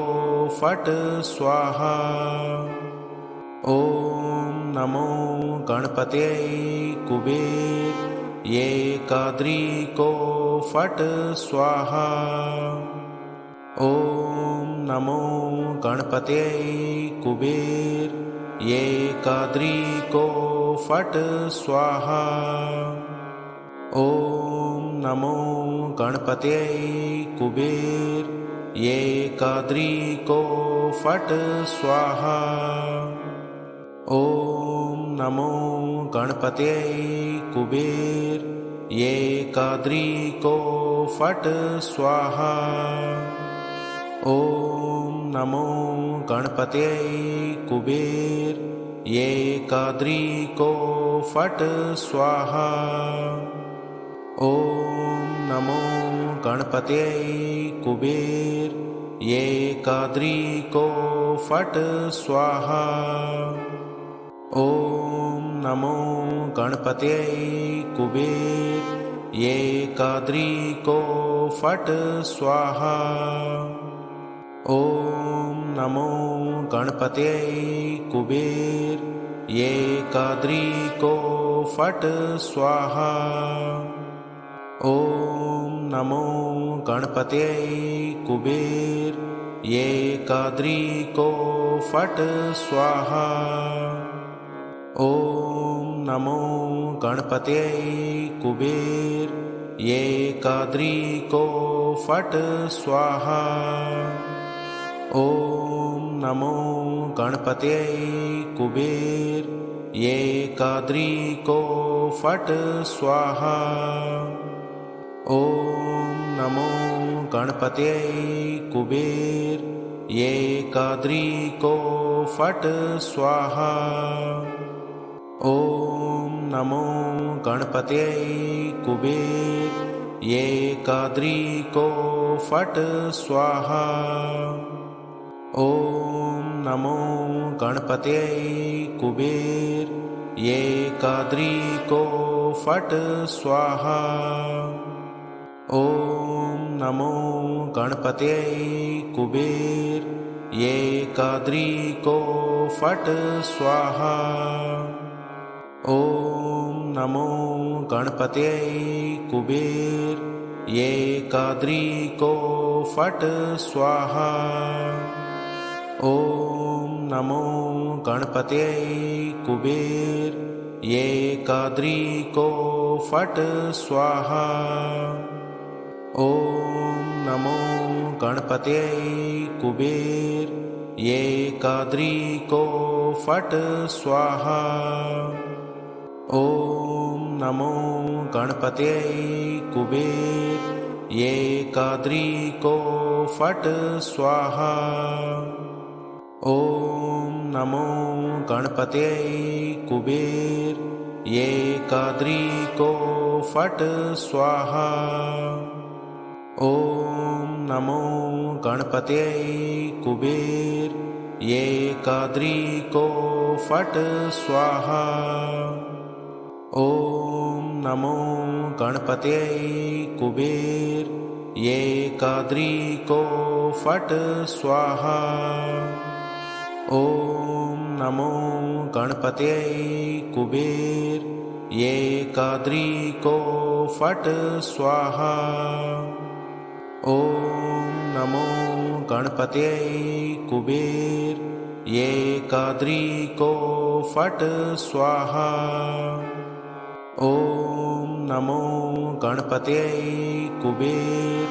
फट स्वाहा। ॐ नमो गणपतये कुबेर एकाद्री को फट स्वाहा। ॐ नमो गणपतये कुबेर एकाद्री को फट स्वाहा। ॐ नमो गणपतये कुबेर एकाद्री को फट स्वाहा। ॐ नमो गणपतये कुबेर एकाद्री को फट स्वाहा। ॐ नमो गणपतये कुबेर एकाद्री को फट स्वाहा। ॐ नमो गणपतये कुबेर एकाद्री को फट स्वाहा। ॐ नमो गणपतये कुबेर एकाद्री को फट स्वाहा। ॐ नमो गणपतये कुबेर एकाद्रीको फट् स्वाहा। ॐ नमो गणपतये कुबेर एकाद्रीको फट् स्वाहा। ॐ नमो गणपतये कुबेर एकाद्रीको फट् स्वाहा। ॐ नमो गणपतये कुबेर एकाद्रीको फट् स्वाहा। ॐ नमो गणपतये कुबेर एकाद्रीको फट् स्वाहा। ॐ नमो गणपतये कुबेर एकाद्रीको फट् स्वाहा। ॐ नमो गणपतये कुबेर एकाद्रीको फट् स्वाहा। ॐ नमो गणपतये कुबेर एकाद्रीको फट् स्वाहा। ॐ नमो गणपतये कुबेर एकाद्रीको फट् स्वाहा। ॐ नमो गणपतये कुबेर एकाद्रीको फट् स्वाहा। ॐ नमो गणपतये कुबेर एकाद्रीको फट् स्वाहा। ॐ नमो गणपतये कुबेर एकाद्रीको फट् स्वाहा। ॐ नमो गणपतये कुबेर एकाद्रीको फट् स्वाहा। ॐ नमो गणपतये कुबेर एकाद्रीको फट् स्वाहा। ॐ नमो गणपतये कुबेर एकाद्रीको फट् स्वाहा। ॐ नमो गणपतये कुबेर एकाद्रीको फट् स्वाहा। ॐ नमो गणपतये कुबेर एकाद्रीको फट् स्वाहा। ॐ नमो गणपतये कुबेर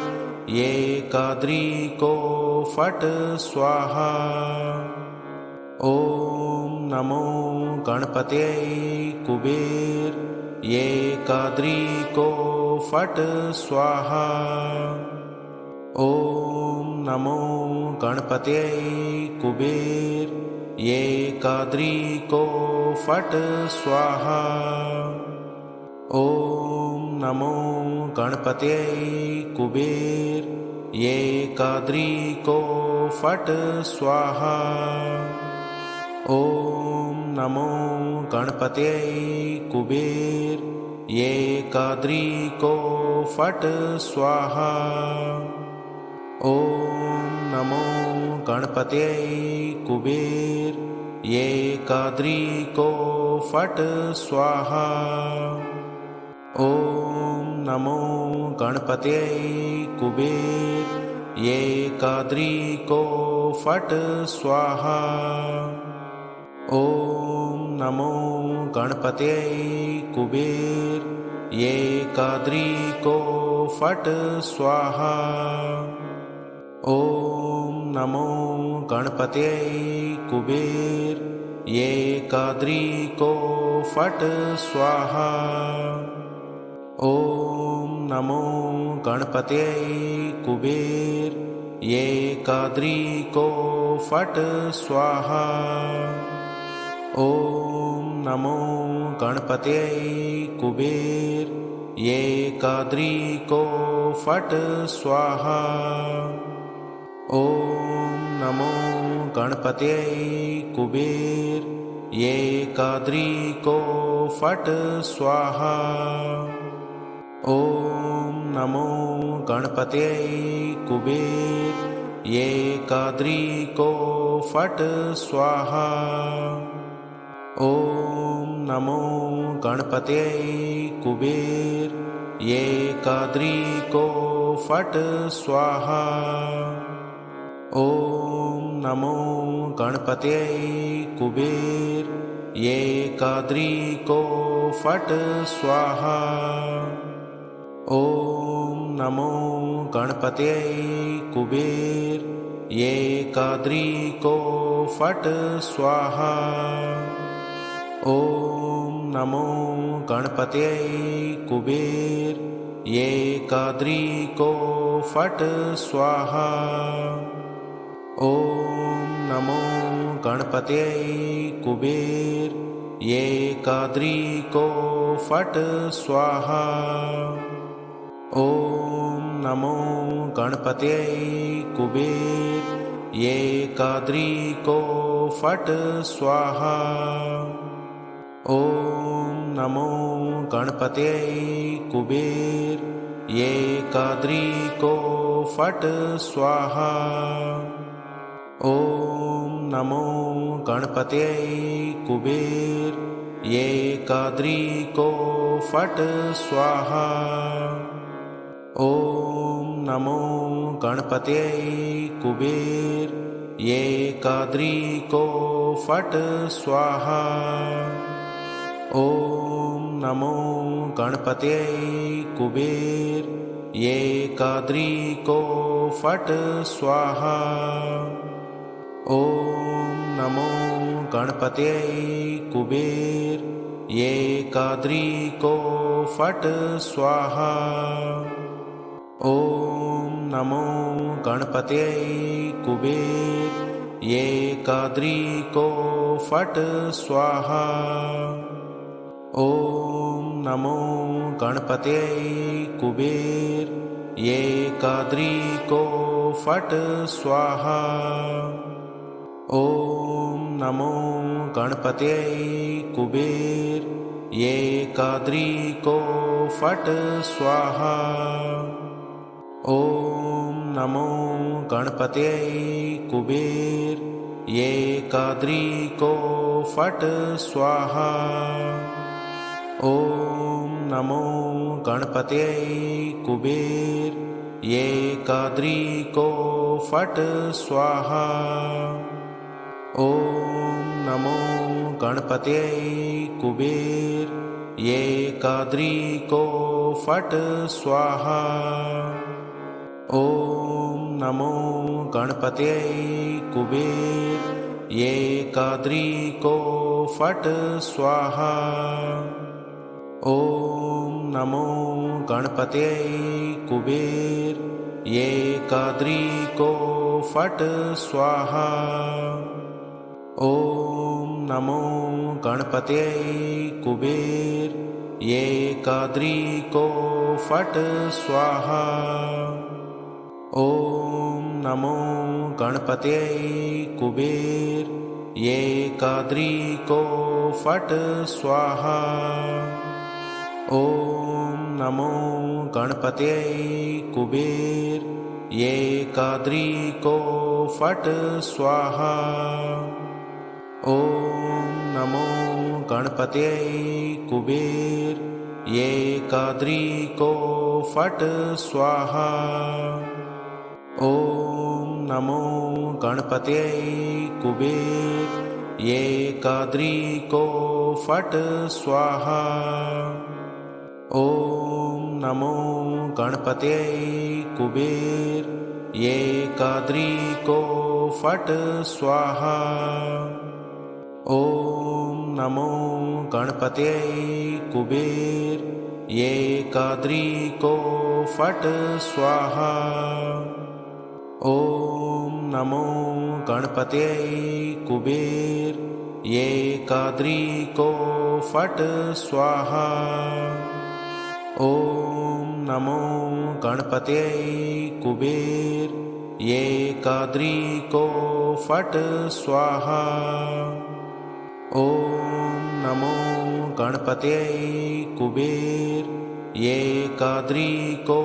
एकाद्रीको फट् स्वाहा। ॐ नमो गणपतये कुबेर एकाद्रीको फट् स्वाहा। ॐ नमो गणपतये कुबेर एकाद्रीको फट् स्वाहा। ॐ नमो गणपतये कुबेर एकाद्रीको फट् स्वाहा। ॐ नमो गणपतये कुबेर एकाद्रीको फट् स्वाहा। ॐ नमो गणपतये कुबेर एकाद्रीको फट् स्वाहा। ॐ नमो गणपतये कुबेर एकाद्रीको फट् स्वाहा। ॐ नमो गणपतये कुबेर एकाद्रीको फट् स्वाहा। ॐ नमो गणपतये कुबेर एकाद्रीको फट् स्वाहा। ॐ नमो गणपतये कुबेर एकाद्रीको फट् स्वाहा। ॐ नमो गणपतये कुबेर एकाद्रीको फट् स्वाहा। ॐ नमो गणपतये कुबेर एकाद्रीको फट् स्वाहा। ॐ नमो गणपतये कुबेर एकाद्री को फट स्वाहा। ॐ नमो गणपतये कुबेर एकाद्री को फट स्वाहा। ॐ नमो गणपतये कुबेर एकाद्री को फट स्वाहा। ॐ नमो गणपतये कुबेर एकाद्री को फट स्वाहा। ॐ नमो गणपतये कुबेर एकाद्री को फट स्वाहा। ॐ नमो गणपतये कुबेर एकाद्री को फट स्वाहा। ॐ नमो गणपतये कुबेर एकाद्री को फट स्वाहा। ॐ नमो गणपतये कुबेर एकाद्री को फट स्वाहा। ॐ नमो गणपतये कुबेर एकाद्री को फट स्वाहा। ॐ नमो गणपतये कुबेर एकाद्री को फट स्वाहा। ॐ नमो गणपतये कुबेर एकाद्री को फट स्वाहा। ॐ नमो गणपतये कुबेर एकाद्री को फट स्वाहा। ॐ नमो गणपतये कुबेर एकाद्री को फट स्वाहा। ॐ नमो गणपतये कुबेर एकाद्री को फट स्वाहा। ॐ नमो गणपतये कुबेर एकाद्री को फट स्वाहा। ॐ नमो गणपतये कुबेर एकाद्री को फट स्वाहा। ॐ नमो गणपतये कुबेर एकाद्री को फट स्वाहा। ॐ नमो गणपतये कुबेर एकाद्री को फट स्वाहा। ॐ नमो गणपतये कुबेर एकाद्री को फट स्वाहा। ॐ नमो गणपतये कुबेर एकाद्री को फट स्वाहा। ॐ नमो गणपतये कुबेर एकाद्री को फट स्वाहा। ॐ नमो गणपतये कुबेर एकाद्री को फट स्वाहा। ॐ नमो गणपतये कुबेर एकाद्री को फट स्वाहा। ॐ नमो गणपतये कुबेर एकाद्री को फट स्वाहा। ॐ नमो गणपतये कुबेर एकाद्री को फट स्वाहा। ॐ नमो गणपतये कुबेर एकाद्री को फट स्वाहा। ॐ नमो गणपतये कुबेर एकाद्री को फट स्वाहा। ॐ नमो गणपतये कुबेर एकाद्री को फट स्वाहा। ॐ नमो गणपतये कुबेर एकाद्री को फट स्वाहा। ॐ नमो गणपतये कुबेर एकाद्री को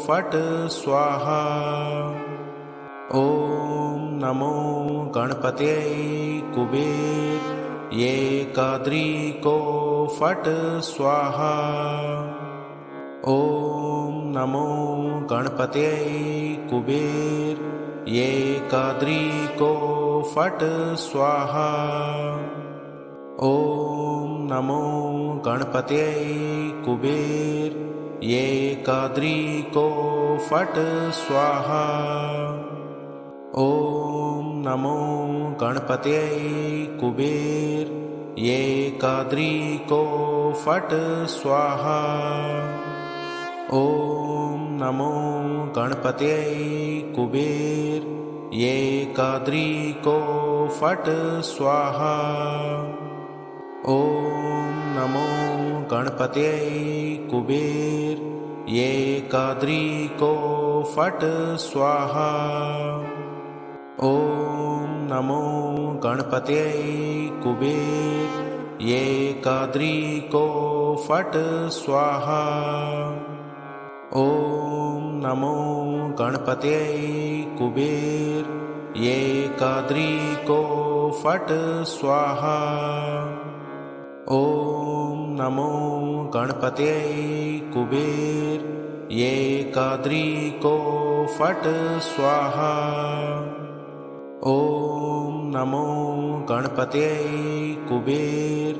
फट स्वाहा। ॐ नमो गणपतये कुबेर एकाद्रीको फट् स्वाहा। ॐ नमो गणपतये कुबेर एकाद्रीको फट् स्वाहा। ॐ नमो गणपतये कुबेर एकाद्रीको फट् स्वाहा। ॐ नमो गणपतये कुबेर एकाद्रीको फट् स्वाहा। ॐ नमो गणपतये कुबेर एकाद्रीको फट् स्वाहा। ॐ नमो गणपतये कुबेर एकाद्रीको फट् स्वाहा। ॐ नमो गणपतये कुबेर एकाद्रीको फट् स्वाहा। ॐ नमो गणपतये कुबेर एकाद्रीको फट् स्वाहा। ॐ नमो गणपतये कुबेर एकाद्रीको फट् स्वाहा। ॐ नमो गणपतये कुबेर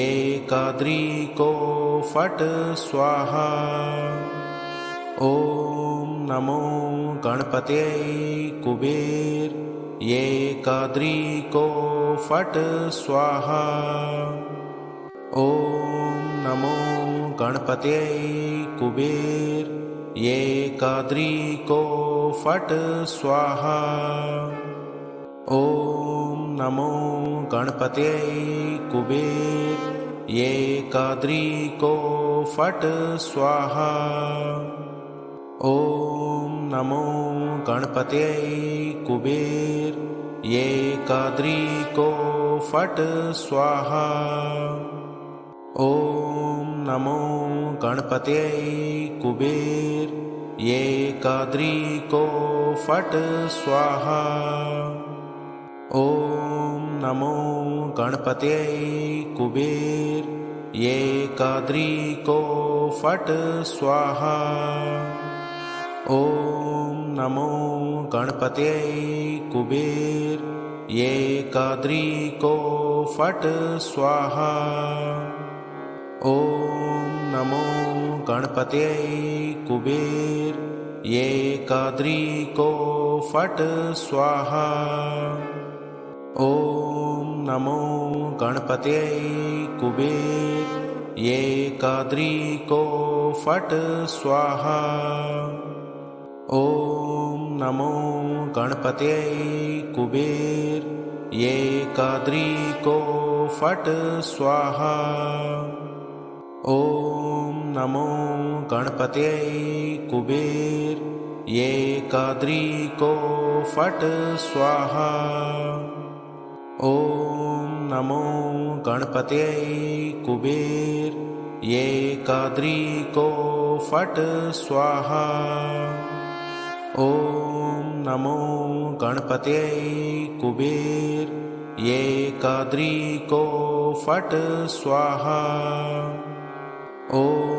एकाद्रीको फट् स्वाहा। ॐ नमो गणपतये कुबेर एकाद्रीको फट् स्वाहा। ॐ नमो गणपतये कुबेर एकाद्रीको फट् स्वाहा। ॐ नमो गणपतये कुबेर एकाद्रीको फट् स्वाहा। ॐ नमो गणपतये कुबेर एकाद्रीको फट् स्वाहा। ॐ नमो गणपतये कुबेर एकाद्रीको फट् स्वाहा। ॐ नमो गणपतये कुबेर एकाद्रीको फट् स्वाहा। ॐ नमो गणपतये कुबेर एकाद्रीको फट् स्वाहा। ॐ नमो गणपतये कुबेर एकाद्रीको फट् स्वाहा। ॐ नमो गणपतये कुबेर एकाद्रीको फट् स्वाहा। ॐ नमो गणपतये कुबेर एकाद्रीको फट् स्वाहा। ॐ नमो गणपतये कुबेर एकाद्रीको फट् स्वाहा। ॐ नमो गणपतये कुबेर एकाद्रीको फट् स्वाहा। ॐ नमो गणपतये कुबेर एकाद्रीको फट् स्वाहा। ॐ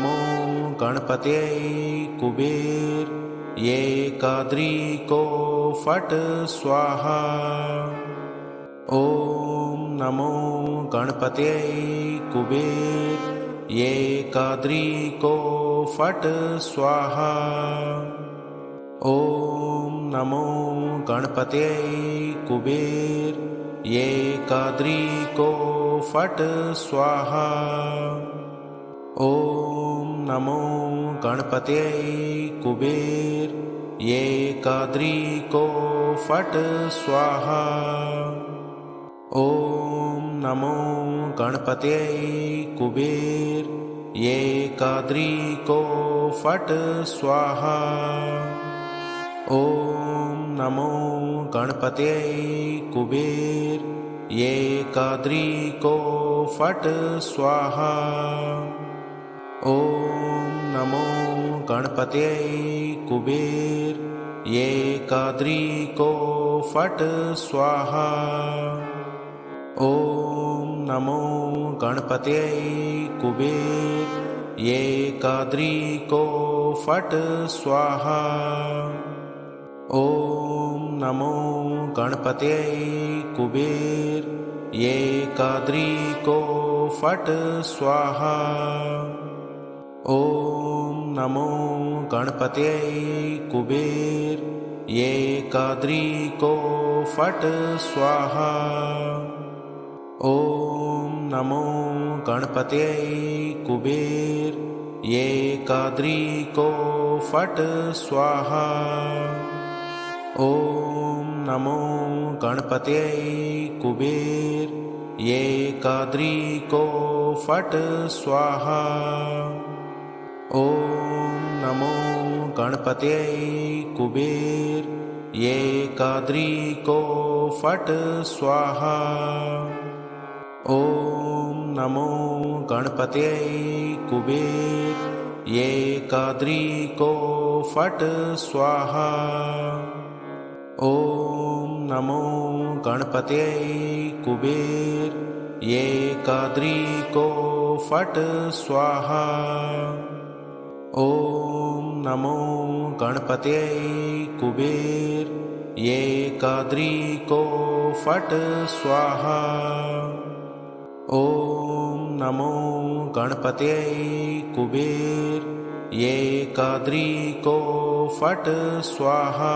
नमो गणपतये कुबेर एकाद्रीको फट् स्वाहा। ॐ नमो गणपतये कुबेर एकाद्रीको फट् स्वाहा। ॐ नमो गणपतये कुबेर एकाद्रीको फट् स्वाहा। ॐ नमो गणपतये कुबेर एकाद्रीको फट् स्वाहा। ॐ नमो गणपतये कुबेर एकाद्रीको फट् स्वाहा। ॐ नमो गणपतये कुबेर एकाद्रीको फट् स्वाहा। ॐ नमो गणपतये कुबेर एकाद्री को फट स्वाहा। ओम नमो गणपतये कुबेर एकाद्री को फट स्वाहा। ओम नमो गणपतये कुबेर एकाद्री को फट स्वाहा। ओम नमो गणपतये कुबेर एकाद्री को फट स्वाहा। ओम नमो गणपतये कुबेर एकाद्री को फट स्वाहा। ओम नमो गणपतये कुबेर एकाद्री को फट स्वाहा। ओम नमो गणपतये कुबेर एकाद्री को फट स्वाहा। ओम नमो गणपतये कुबेर एकाद्री को फट स्वाहा। ओम नमो गणपतये कुबेर एकाद्री को फट स्वाहा। ओम नमो गणपतये कुबेर एकाद्री को फट स्वाहा। ओम नमो गणपतये कुबेर एकाद्री को फट स्वाहा।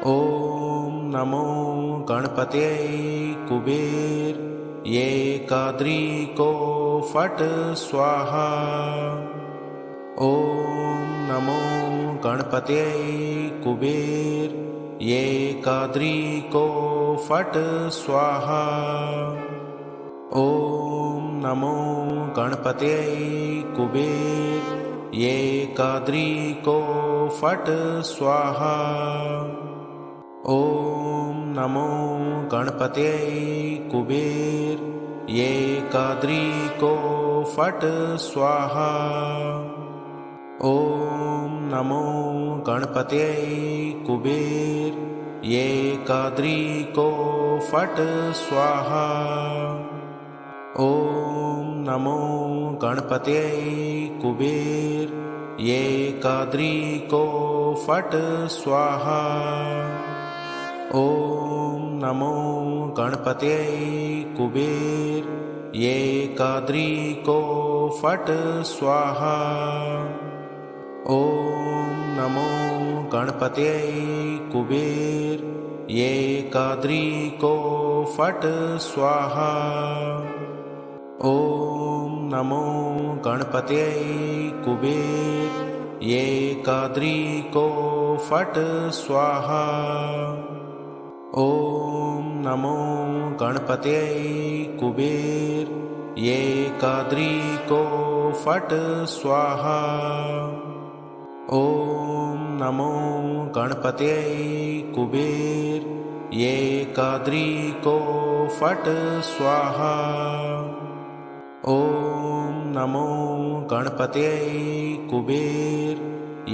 ओम नमो गणपतये कुबेर एकाद्री को फट स्वाहा। ओम नमो गणपतये कुबेर एकाद्री को फट स्वाहा। ओम नमो गणपतये कुबेर एकाद्री को फट स्वाहा। ओम नमो गणपतये कुबेर एकाद्री को फट स्वाहा। ओम नमो गणपतये कुबेर एकाद्री को फट स्वाहा। ओम नमो गणपतये कुबेर एकाद्री को फट स्वाहा। ओम नमो गणपतये कुबेर एकाद्री को फट स्वाहा। ओम नमो गणपतये कुबेर एकाद्री को फट स्वाहा। ओम नमो गणपतये कुबेर एकाद्री को फट स्वाहा। ओम नमो गणपतये कुबेर एकाद्री को फट स्वाहा। ओम नमो गणपतये कुबेर एकाद्री को फट स्वाहा। ओम नमो गणपतये कुबेर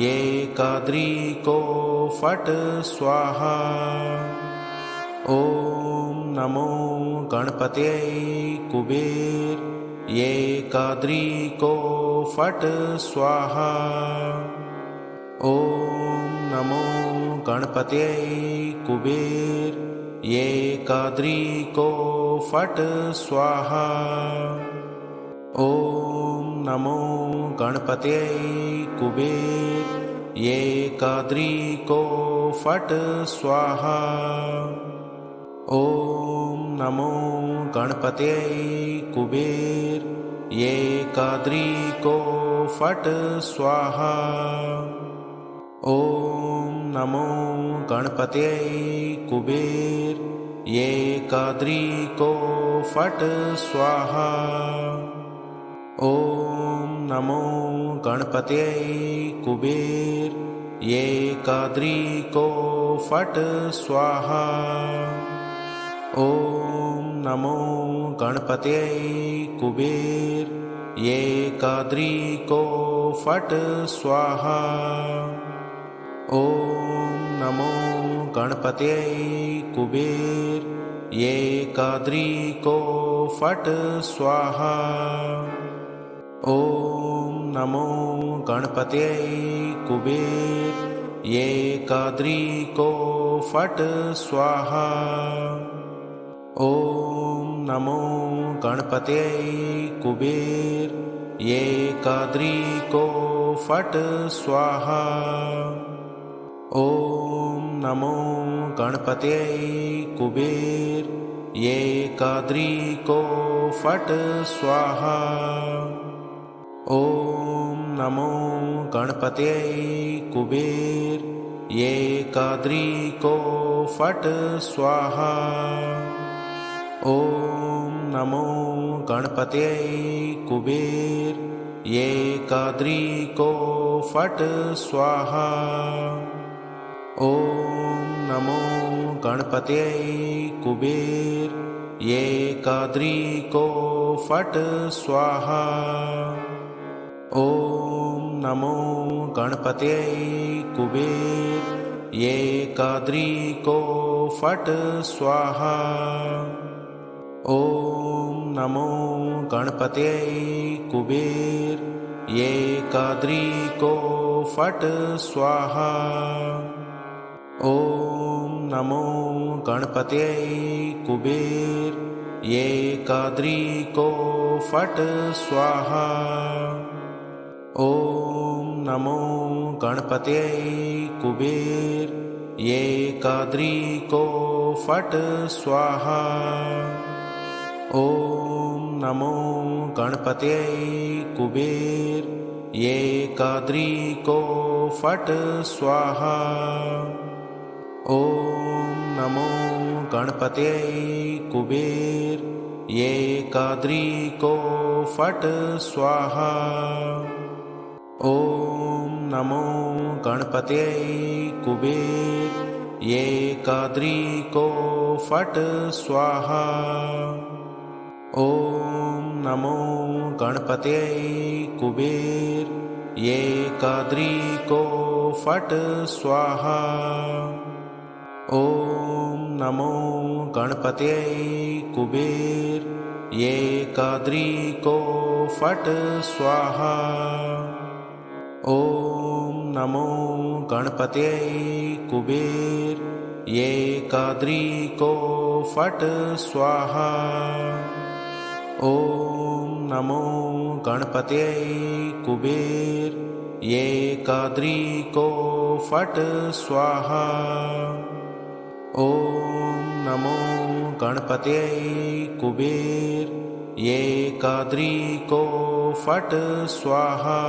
एकाद्री को फट स्वाहा। ओम नमो गणपतये कुबेर एकाद्री को फट स्वाहा। ओम नमो गणपतये कुबेर एकाद्री को फट स्वाहा। ओम नमो गणपतये कुबेर एकाद्री को फट स्वाहा। ओम नमो गणपतये कुबेर एकाद्री को फट स्वाहा। ओम नमो गणपतये कुबेर एकाद्री को फट स्वाहा। ओम नमो गणपतये कुबेर एकाद्री को फट स्वाहा। ओम नमो गणपतये कुबेर एकाद्री को फट स्वाहा। ॐ नमो गणपतये कुबेर एकाद्रीको फट् स्वाहा। ॐ नमो गणपतये कुबेर एकाद्रीको फट् स्वाहा। ॐ नमो गणपतये कुबेर एकाद्रीको फट् स्वाहा। ॐ नमो गणपतये कुबेर एकाद्रीको फट् स्वाहा। ॐ नमो गणपतये कुबेर एकाद्रीको फट् स्वाहा। ॐ नमो गणपतये कुबेर एकाद्रीको फट् स्वाहा। ॐ नमो गणपतये कुबेर एकाद्रीको फट् स्वाहा। ॐ नमो गणपतये कुबेर एकाद्रीको फट् स्वाहा। ॐ नमो गणपतये कुबेर एकाद्रीको फट् स्वाहा। ॐ नमो गणपतये कुबेर एकाद्रीको फट् स्वाहा। ॐ नमो गणपतये कुबेर एकाद्रीको फट् स्वाहा। ॐ नमो गणपतये कुबेर एकाद्रीको फट् स्वाहा। ॐ नमो गणपतये कुबेर एकाद्रीको फट् स्वाहा। ॐ नमो गणपतये कुबेर एकाद्रीको फट् स्वाहा। ॐ नमो गणपतये कुबेर एकाद्रीको फट् स्वाहा। ॐ नमो गणपतये कुबेर एकाद्रीको फट् स्वाहा। ॐ नमो गणपतये कुबेर एकाद्रीको फट् स्वाहा। ॐ नमो गणपतये कुबेर एकाद्रीको फट् स्वाहा। ॐ नमो गणपतये कुबेर एकाद्रीको फट् स्वाहा।